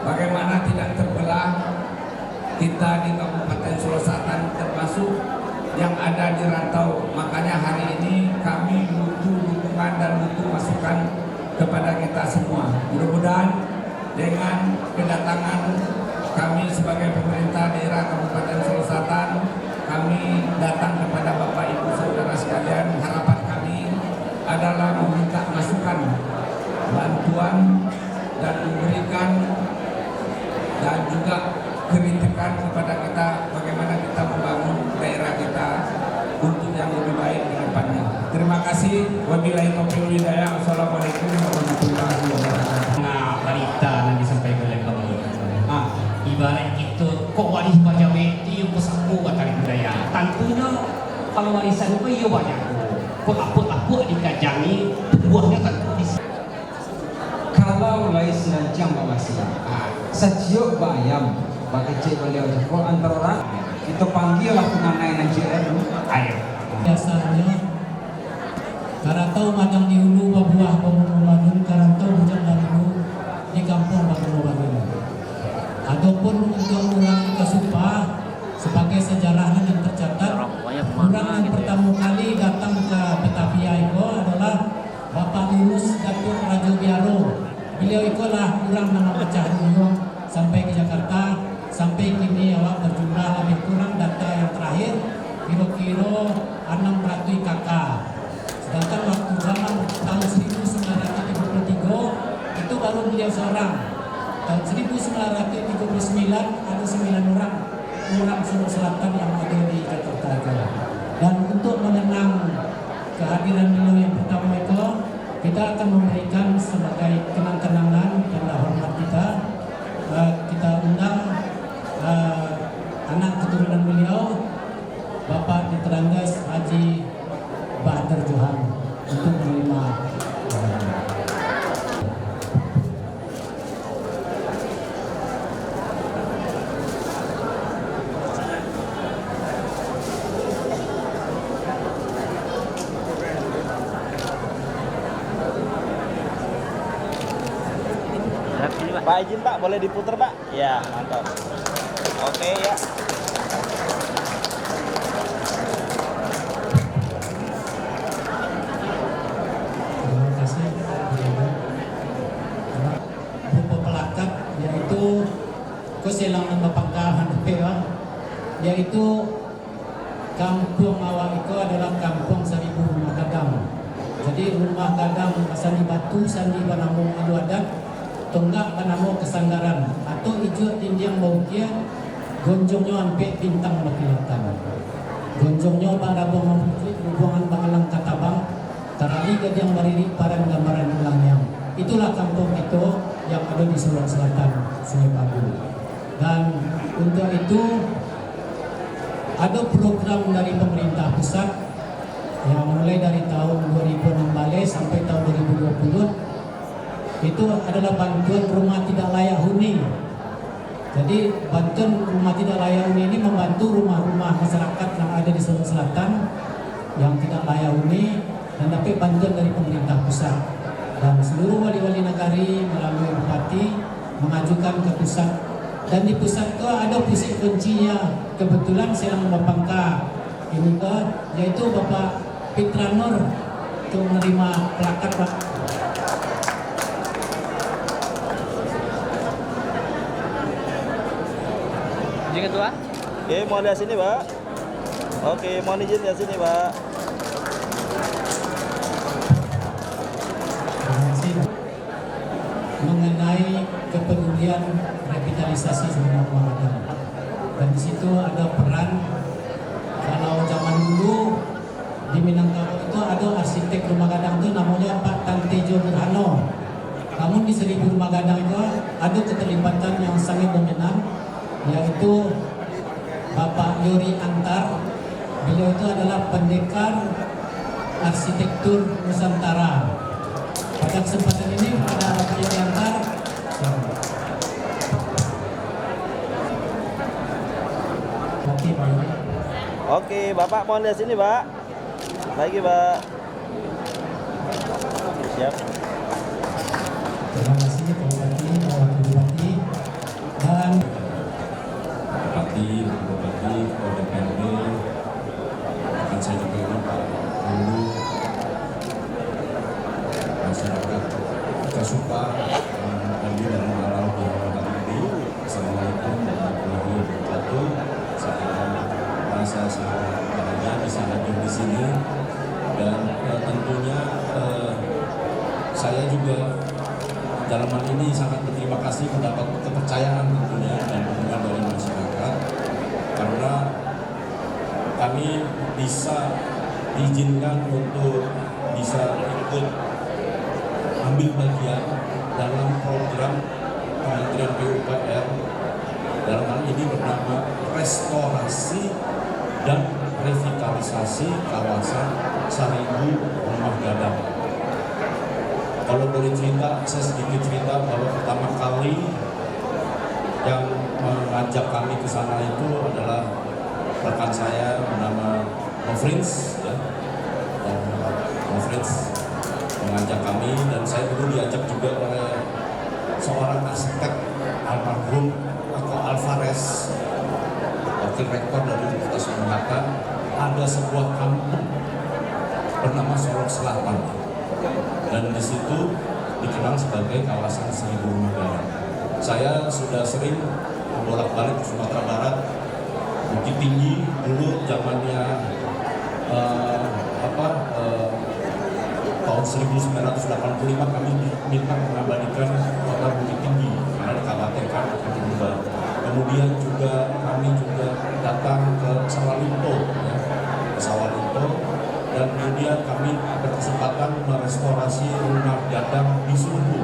Bagaimana tidak terbelah kita di Kabupaten Solo Selatan termasuk yang ada di rantau. Makanya hari ini kami butuh dukungan dan butuh masukan kepada kita semua. Mudah-mudahan dengan kedatangan kami sebagai pemerintah daerah Kabupaten Solo Selatan, kami datang kepada Bapak Ibu Saudara sekalian. Harapan kami adalah meminta masukan, bantuan, dan memberikan dan juga kritikan kepada kita bagaimana kita membangun daerah kita untuk yang lebih baik di depannya. Terima kasih. Wabillahi taufiq wal hidayah. Wassalamualaikum warahmatullahi wabarakatuh. Nah, berita yang disampaikan oleh kamu. Ibarat itu kok waris baca beti yang pesaku kata budaya. Tentunya kalau warisan itu iya banyak. Kok apa dikajangi buahnya tentu di Kalau lais nancang bawasi, sajiok bayam, pakai cek beliau joko antar orang itu panggillah penganai nancir air. Biasanya karantau madang di hulu babuah pemulung karantau bujang dahulu di kampung Bakunobadun. Adapun untuk orang Kasupa sebagai sejarahnya yang tercatat, orang yang pertama kali datang ke Batavia itu adalah Bapak Lurus Datuk Rajo Biaro. Beliau itulah orang nama pecah dulu sampai ke Jakarta. Sampai kini awak berjumlah lebih kurang data yang terakhir kira-kira 600 kakak. Sedangkan waktu zaman tahun 1933 itu baru beliau seorang. Tahun 1939 ada 9 orang Solo Selatan yang ada di Jakarta. Dan untuk mengenang kehadiran beliau yang pertama itu, kita akan memberikan sebagai kenang-kenangan dan hormat kita. Kita undang anak keturunan beliau, Bapak Ditrandes Haji Bahdar Johan untuk menerima. Pak izin Pak, boleh diputar Pak? Ya, mantap. Oke ya. Terima kasih. Berupa pelakat yaitu kusilang nama pangkalan yaitu kampung awak itu adalah kampung 1000 rumah gadang. Jadi rumah gadang Sandi Batu, Sandi Banamung Alu Adat, Tonggak Banamo Kesanggaran atau ijo tindiang baukia gonjongnya sampai bintang bakilatan. Gonjongnya pada bongang putri hubungan bangalang katabang tarali gadang bariri parang gambaran ulangnya. Itulah kampung itu yang ada di Solo Selatan, Sungai Bagu. Dan untuk itu ada program dari pemerintah pusat yang mulai dari tahun 2016 sampai tahun 2020 itu adalah bantuan rumah tidak layak huni. Jadi bantuan rumah tidak layak huni ini membantu rumah-rumah masyarakat yang ada di Sulawesi Selatan yang tidak layak huni dan dapat bantuan dari pemerintah pusat. Dan seluruh wali-wali nagari melalui bupati mengajukan ke pusat. Dan di pusat itu ada pusat kuncinya. Kebetulan saya membapangka ini ke, yaitu Bapak Pitra Nur untuk menerima plakat, Pak. Izin ketua. Oke, mohon lihat sini, Pak. Oke, mohon izin lihat sini, Pak. Mengenai kepedulian revitalisasi Sungai Gadang. Dan di situ ada peran, kalau zaman dulu di Minangkabau itu ada arsitek rumah gadang itu namanya Pak Tantejo Burhano. Namun di 1000 rumah gadang itu ada keterlibatan yang sangat dominan, yaitu Bapak Yori Antar. Beliau itu adalah pendekar arsitektur Nusantara. Pada kesempatan ini pada Bapak Yori Antar, Oke, Bapak mohon lihat sini, Pak. Lagi, Pak. Siap. terima kasih Pak Bupati, Pak Wakil Bupati, dan Bupati, Pak DPRD, akan saya juga Pak Guru, masyarakat Kasupa, Andi dan Halal di Bupati. Assalamualaikum warahmatullahi wabarakatuh. Saya merasa sangat bahagia bisa hadir di sini dan tentunya saya juga dalam hal ini sangat berterima kasih mendapat kepercayaan tentunya dan dukungan dari masyarakat karena kami bisa diizinkan untuk bisa ikut ambil bagian dalam program Kementerian PUPR dalam hal ini bernama restorasi dan revitalisasi kawasan 1000 rumah gadang. Kalau boleh cerita, saya sedikit cerita bahwa pertama kali yang mengajak kami ke sana itu adalah rekan saya bernama Mofrins, ya. Mofrins mengajak kami dan saya dulu diajak juga oleh seorang arsitek almarhum Ako Alvarez, wakil rektor dari Universitas Unhata. Ada sebuah kampung bernama Solok Selatan. Dan di situ dikenal sebagai kawasan 1000 rumah gadang. Saya sudah sering bolak-balik ke Sumatera Barat, Bukit Tinggi dulu zamannya tahun 1985 kami minta mengabadikan kota Bukit Tinggi karena dikhawatirkan akan berubah. Kemudian juga kami datang ke Sawalunto, ya, ke Sawalunto. Dan kemudian kami berkesempatan merestorasi rumah gadang di Sumbu.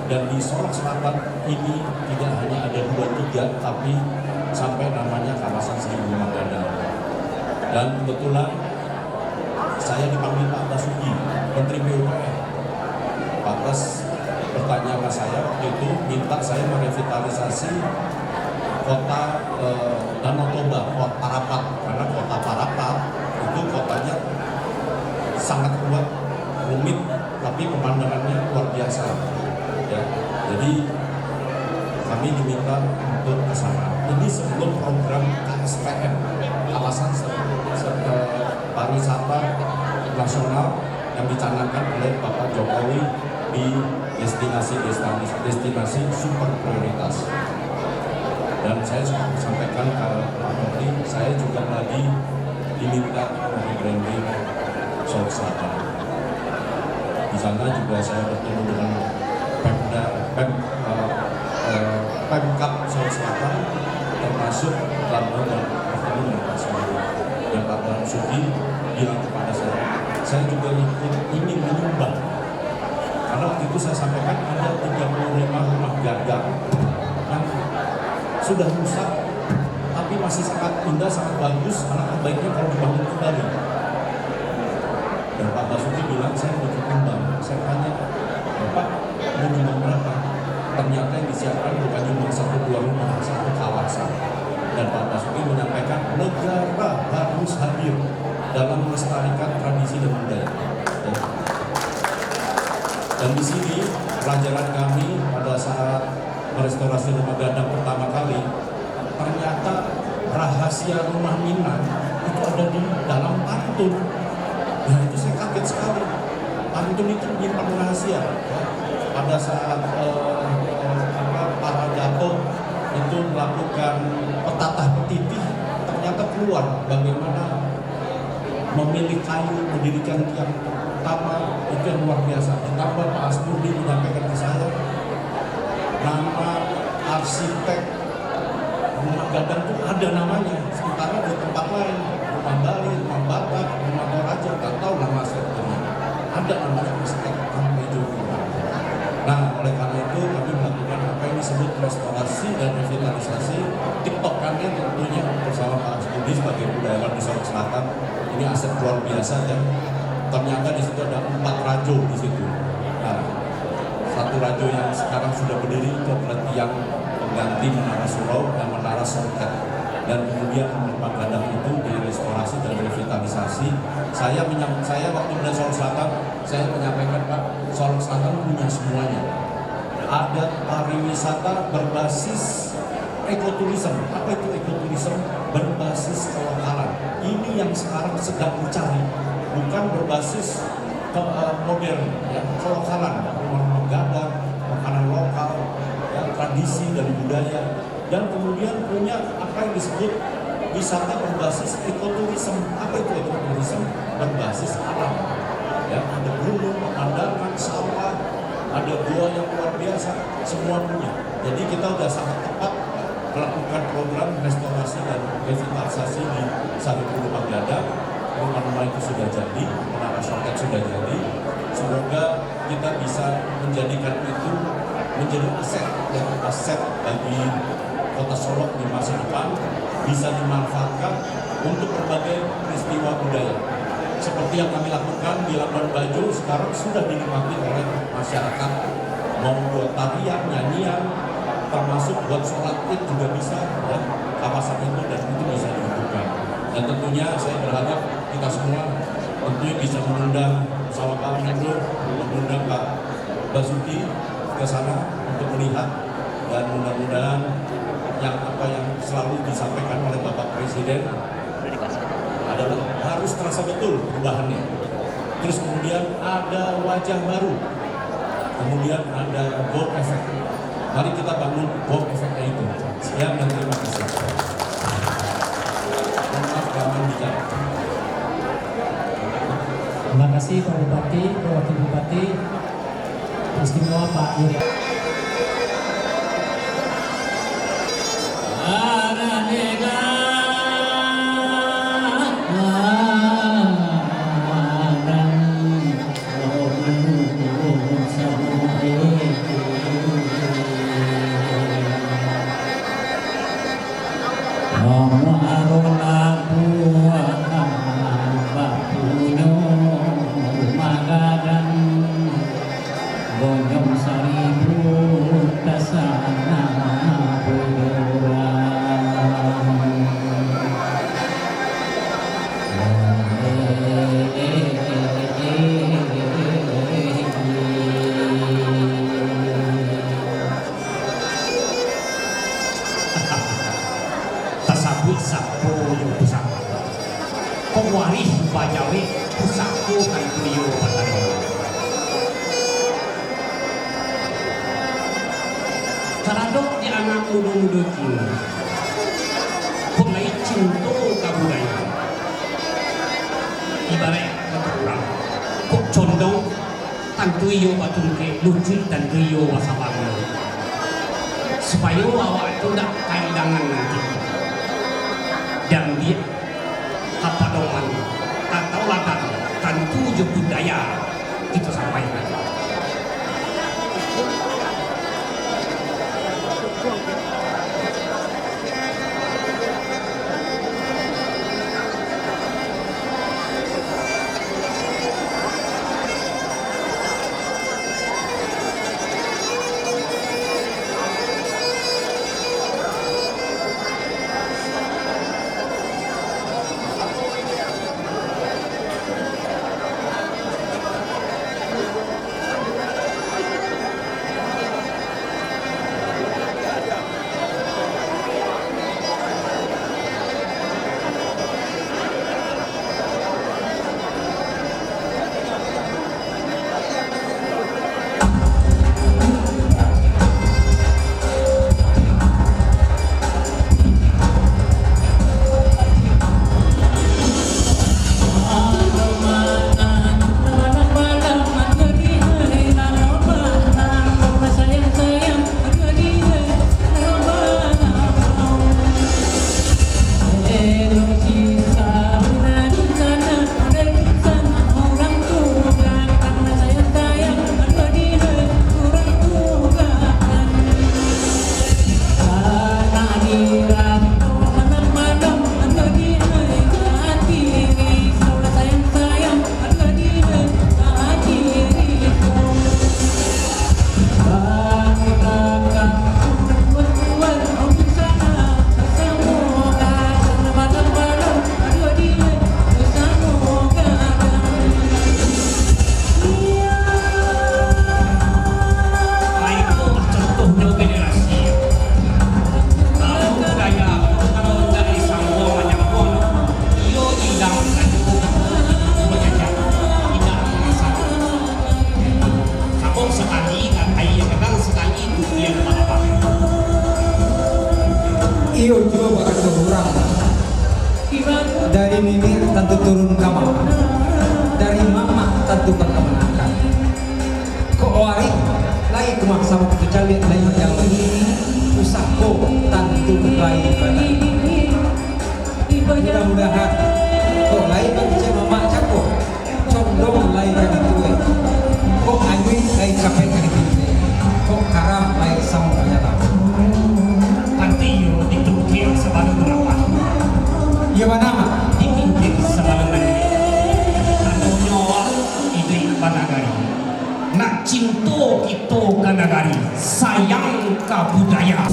Dan di Solok Selatan ini tidak hanya ada 2-3, tapi sampai namanya kawasan 1000 rumah gadang. Dan kebetulan saya dipanggil Pak Basuki, Menteri PUPR. Pak Bas bertanya ke saya waktu itu, minta saya merevitalisasi kota Danau Toba, kota Parapat. Karena kota Parapat itu kotanya sangat kuat, rumit, tapi pemandangannya luar biasa. Ya, jadi kami diminta untuk ke sana. Ini sebelum program KSPM, kawasan pariwisata nasional yang dicanangkan oleh Bapak Jokowi di destinasi super prioritas. Dan saya sudah sampaikan ke Pak Menteri, saya juga lagi diminta rebranding Solok Selatan. Di sana juga saya bertemu dengan Pemkab Solok Selatan, termasuk Lambang dan bertemu dengan Pak Sugi. Dan Pak Sugi bilang kepada saya juga ingin menyumbang. Karena waktu itu saya sampaikan ada 35 rumah gadang yang sudah rusak, tapi masih sangat indah, sangat bagus. Karena baiknya kalau dibangun kembali. Dan Pak Basuki bilang saya butuh kembang. Saya tanya, Bapak mau dirahasiakan bukan cuma satu dua rumah, satu kawasan. Dan Pak Basuki menyampaikan negara harus hadir dalam melestarikan tradisi dan budaya. Dan di sini pelajaran kami pada saat merestorasi rumah gadang pertama kali, ternyata rahasia rumah Minang itu ada di dalam pantun. Nah itu saya kaget sekali. Pantun itu menyimpan rahasia. Pada saat para dato itu melakukan petatah petitih, ternyata keluar bagaimana memilih kayu, mendirikan tiang utama, itu yang luar biasa. Ditambah Pak Asmudi menyampaikan ke saya nama arsitek rumah gadang itu ada namanya, sementara di tempat lain, rumah Bali, rumah Batak, rumah Toraja, tak tahu nama arsiteknya. Ada namanya arsitek Ampejo. Nah, oleh karena itu kami melakukan apa yang disebut restorasi dan revitalisasi TikTok kami tentunya bersama Pak Asmudi sebagai budayawan di Solok Selatan. Ini aset luar biasa dan ternyata di situ ada 4 rajo di situ. Nah, satu rajo yang sekarang sudah berdiri itu adalah tiang pengganti Menara Surau dan Menara Sorket. Dan kemudian rumah gadang itu direstorasi dan revitalisasi. Saya waktu di Solok Selatan, saya menyampaikan Pak, Solok Selatan punya semuanya. Ada pariwisata berbasis ekoturism. Apa itu ekoturism? Berbasis kelokalan. Ini yang sekarang sedang dicari, bukan berbasis modern, ya, kelokalan, rumah gadang, makanan lokal, ya, tradisi dari budaya, dan kemudian punya apa yang disebut wisata berbasis ekoturism. Apa itu ekoturism? Berbasis alam. Ya, ada gunung, pemandangan, sawah, ada gua yang luar biasa, semua punya. Jadi kita sudah sangat tepat melakukan program restorasi dan revitalisasi di Saripu Rumah Gadang. Rumah-rumah itu sudah jadi, Menara Sorket sudah jadi. Semoga kita bisa menjadikan itu menjadi aset bagi Kota Solok di masa depan, bisa dimanfaatkan untuk berbagai peristiwa budaya. Seperti yang kami lakukan di Labuan Bajo sekarang sudah dinikmati oleh masyarakat, mau buat tarian, nyanyian, termasuk buat sholat Id juga bisa, ya, kawasan itu dan itu bisa dihidupkan. Dan tentunya saya berharap kita semua tentunya bisa mengundang Sawakawan itu, mengundang Pak Basuki ke sana untuk melihat, dan mudah-mudahan yang selalu disampaikan oleh Bapak Presiden adalah harus terasa betul perubahannya. Terus kemudian ada wajah baru, kemudian ada board effect. Mari kita bangun board effect-nya itu. Sekian dan terima kasih. Maaf kami bicara. Terima kasih Pak Bupati, Pak Wakil Bupati, Istimewa Pak Yuri. Taradok di anak muda-muda kini, mulai cinta kebudayaan. Ibarat kata orang, kok condong tantu iyo batungke lucu dan iyo wasabang. Supaya awak itu tidak kailangan nanti. Dan dia apa doman atau latar tantu je budaya kita sampaikan. sekali kan ayah kadang sekali itu yang apa? Iyo juga bakal kurang. Dari mimir tentu turun ke mama, dari mama tentu ke kemenangan. Koari lagi kemaksa waktu calik lain yang usahko tentu lain badan. Mudah-mudahan kok lain baca mama cako condong lain kan itu kok angin lain capek kan itu kok karam lain sama ternyata Nanti yo ditukir sebelum berapa? ya mana Diinjil sebelum negeri. Anu nyawa itu panagari. Nak cinta kita ke negari, sayang ke budaya.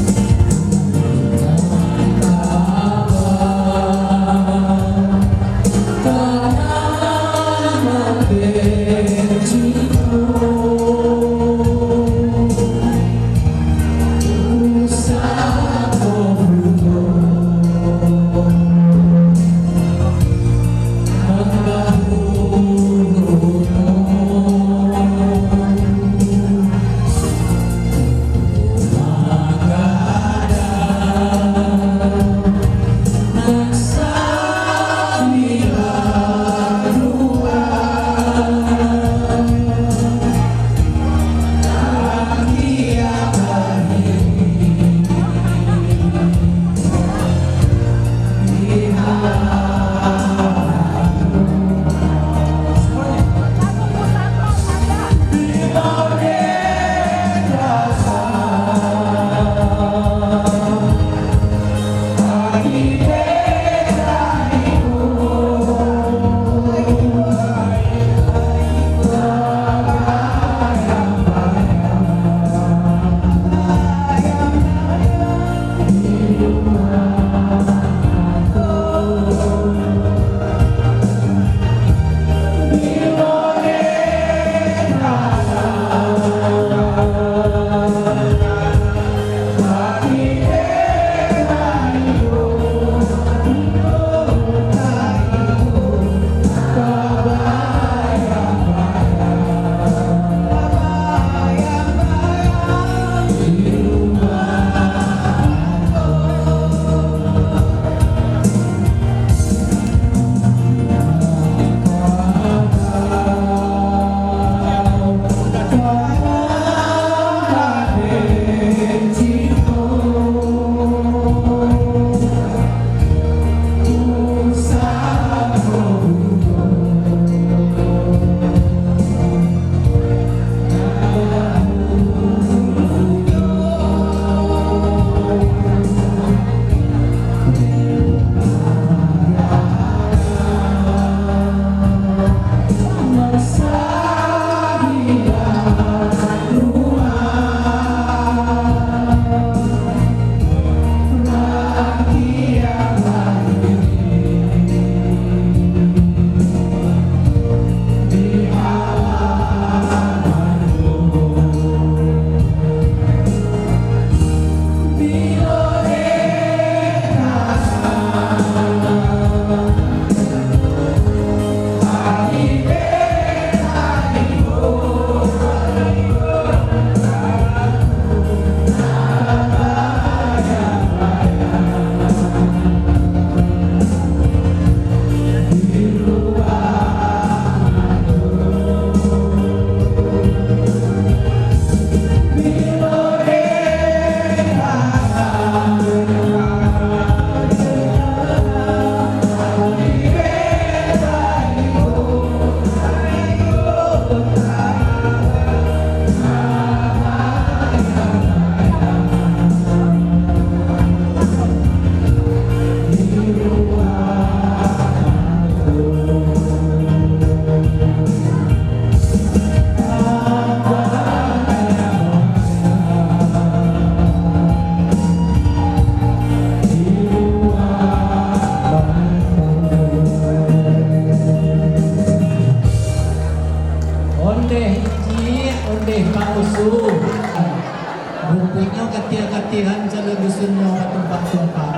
Rupanya katihan salah dusunnya ke tempat-tempat.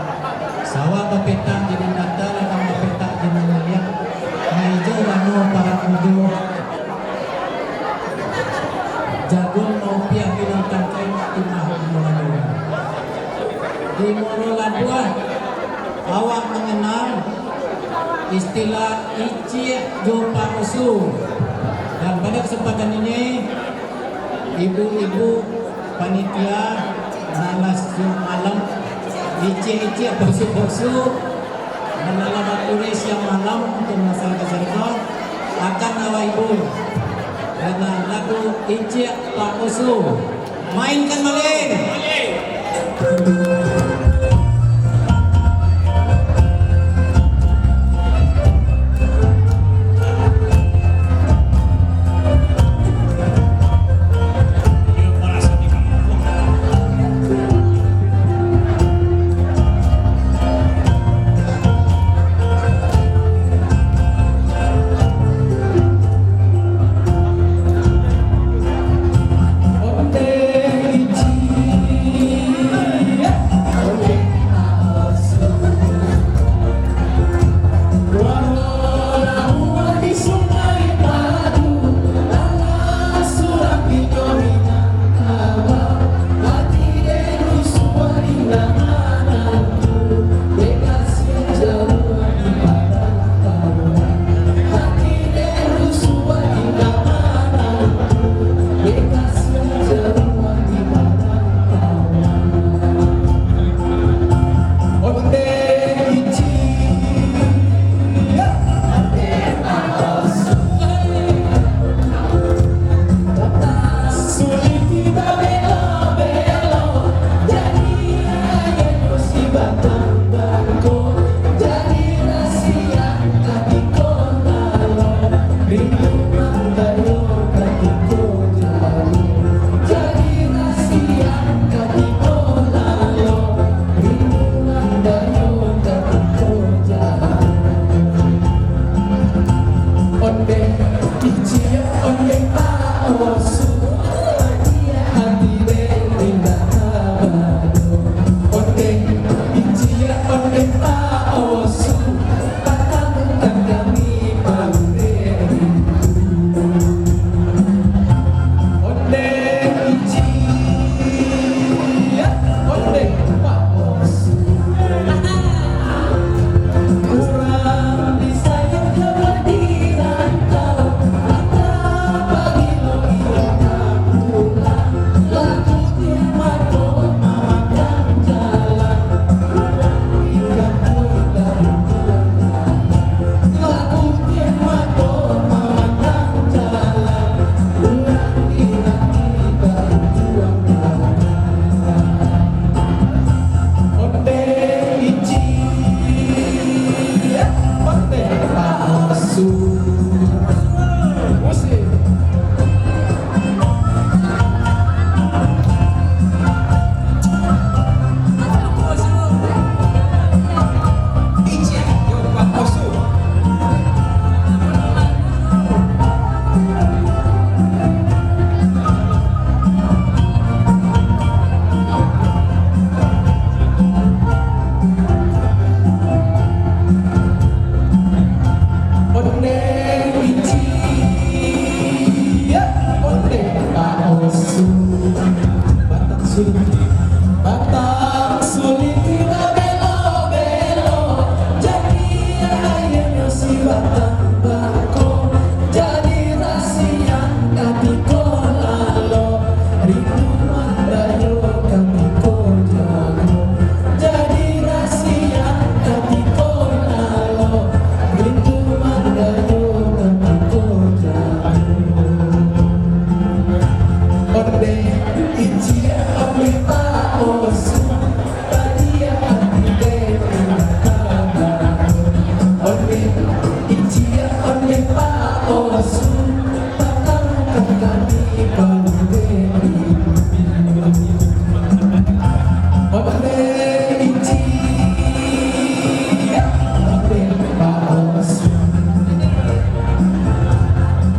Sawah bapeta jadi nata lakang bapeta jadi naliak. Ngaijo wano para udo. Jagung mau pihak binatang kain timah Moro. Di Moro Labuan awak mengenal istilah Ici Jopa Osu, dan pada kesempatan ini ibu-ibu panitia nalas malam Ici Bosu menala tulis yang malam untuk masyarakat Cirebon akan nawa ibu karena lagu Ici Pak Osu mainkan malin.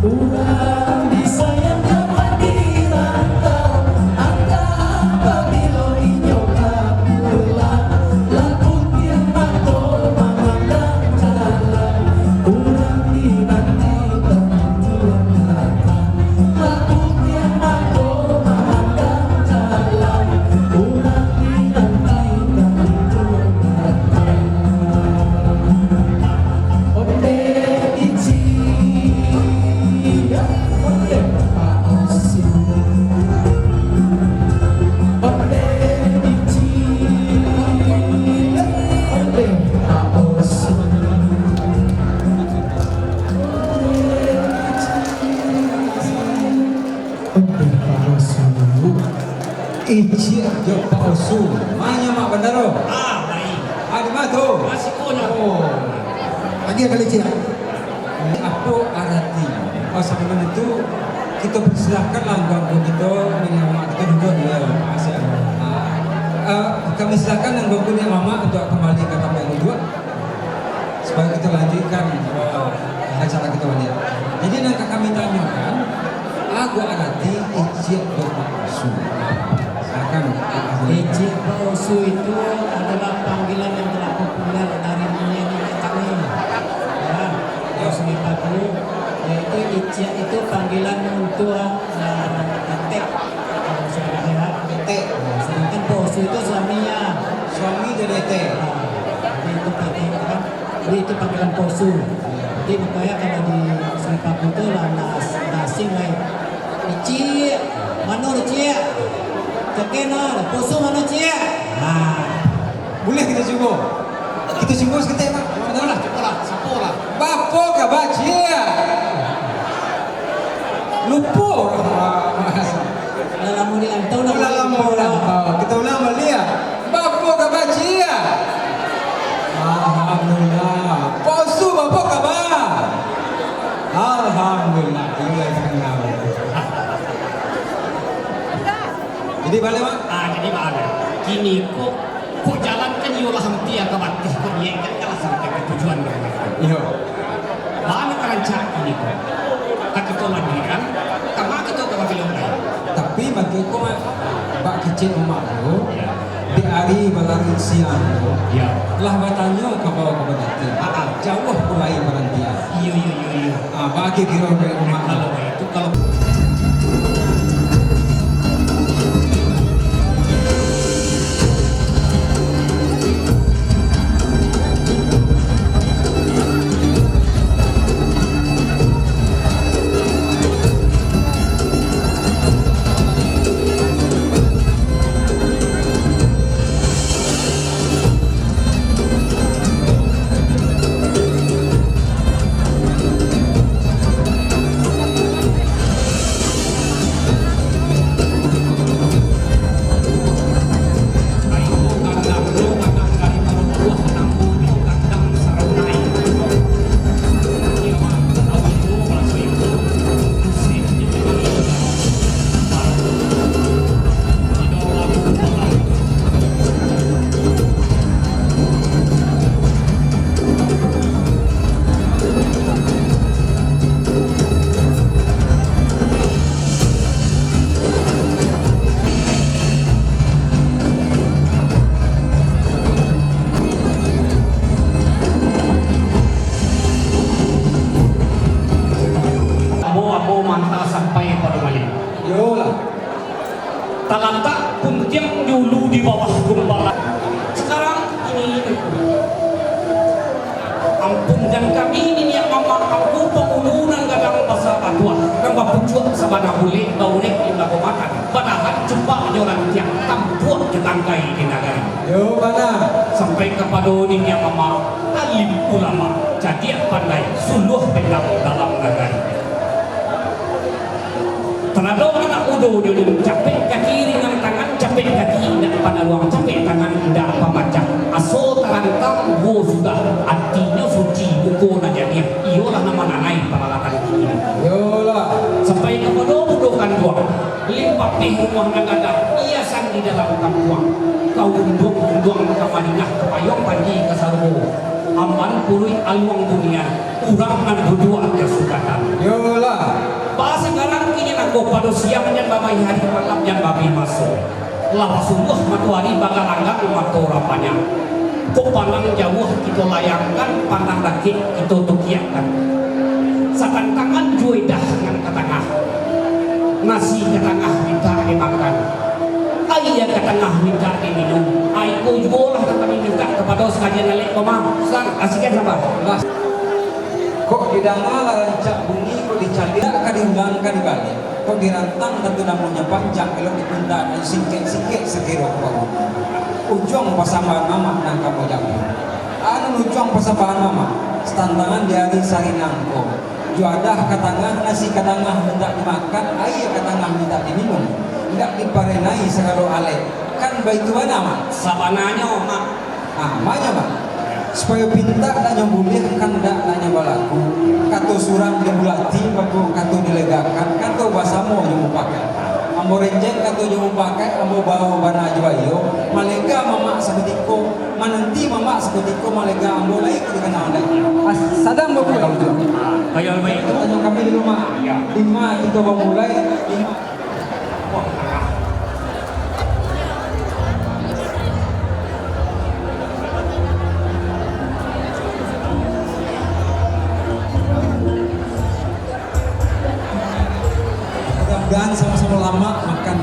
Urang disayang kawan dirantau, angkat Iji jo Pak Osu. Manya mak bandaro. Baik. Ada matu. Masih konya. Oh. Lagi kali cina. Apa arti? Oh sebelum itu kita persilahkan langgam kita dengan mak kita duduk ya Mas ya. Kami silakan yang punya mama untuk kembali ke tempat yang kedua supaya kita lanjutkan acara kita ini. Jadi nak kami tanyakan, aku arti ijib Pak Osu. Silakan. Ijib Osu itu adalah panggilan yang telah populer dari nenek kami. Ya, yang sekitar itu, yaitu ijib itu panggilan untuk tek. Kalau sudah sehat, tek. Sedangkan Osu itu suaminya. Suami dari tek. Itu tek kan. Jadi itu panggilan Osu. Jadi makanya kalau di Serikat itu lah nasi lain. Ijib, mana ijib? Kekena, Osu mana ijib? Boleh kita coba. Kita coba seketik Pak. Lah, cepat sapola. Bapo ka bacia. Lupa orang. Dalam mudi antau nak Kita ulang belia. Bapo ka bacia. Alhamdulillah. Posu bapo ka ba. Alhamdulillah. Iya kenal. Jadi balik Mak. Jadi mana? Kini kok jalan kan yolah hampir ke batis kok dia kan kalah sampai ke tujuan mereka. Iya. Mana kerancan ini kok? Kaki kau lagi kan? Kamu kita ke wakil lain. Tapi bagi aku Pak kecil emak tu di hari balari siang tu lah bertanya ke bawah ke berarti jauh mulai berhenti. Iya. Bagi kira ke emak Kalau itu kalau talanta puntiang dulu di bawah gumbalan. Sekarang ini ampunkan kami ini yang mama aku pengulunan gadang bahasa patua kang bapucuak sabana boleh baulek indah komakan padahan jumpa nyoran tiang tampuak ketangkai di nagari. Yo mana sampai kepada ini yang mama alim ulama jadi pandai suluh pendam dalam nagari. Tenado anak udo dia capek kaki dengan tangan capek kaki tidak pada ruang capek tangan tidak pemacak aso terantang wo sudah artinya suci buku najanya iyalah nama nanai peralatan ini yolah sampai kepada budokan dua limpah rumah nagada hiasan di dalam kampung kau undung ke Madinah ke payung pandi ke Sarwo aman purui aluang dunia urangan berdua kesukatan yolah bahasa sekarang kini aku pada siangnya babai hari malamnya babi masuk lah sungguh matuari bagalangga umat rapanya kok pandang jauh kita layangkan pandang lagi kita tukiakan sakan tangan juedah dengan ke tengah nasi ke tengah minta dimakan air ke tengah minta diminum airku juga lah kami minta kepada sekalian nalik pemang sang asikan sabar kok didangal rancak bunyi kok dicari kok diundangkan balik kok dirantang tentu namanya panjang kalau dipundang singkit-singkit sekira kok ujung pasambahan mama nang kamu jangan anu ujung pasambahan mama setantangan dari sarinangko juadah katangan nasi katangah minta dimakan air katangah minta diminum nggak diparenai segala ale. Kan baitu mana mak? Sabananya mak. Maknya mak. Supaya pinta nanya boleh kan ndak nanya balaku. Kato surang dibulati, baku kato dilegakan, kato basamo yang mau pakai. Ambo renjeng kato yang mau pakai, ambo bawa bana ajo malega mama sebetiko, mananti mama sebetiko malega ambo lain dikenal anda. Sadam baku kalau tu. Kayak baik itu. Tanya kami di rumah. 5 kita mulai 5. Mudah-mudahan sama-sama lama makan.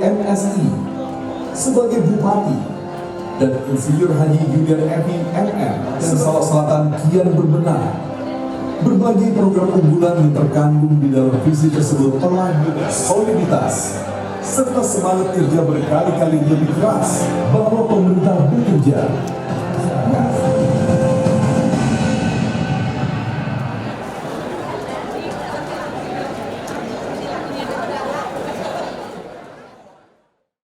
MSI sebagai Bupati dan Insinyur Haji Julian Evi MM dan Salak Selatan kian berbenah. Berbagai program unggulan yang terkandung di dalam visi tersebut telah soliditas serta semangat kerja berkali-kali lebih keras bahwa pemerintah bekerja.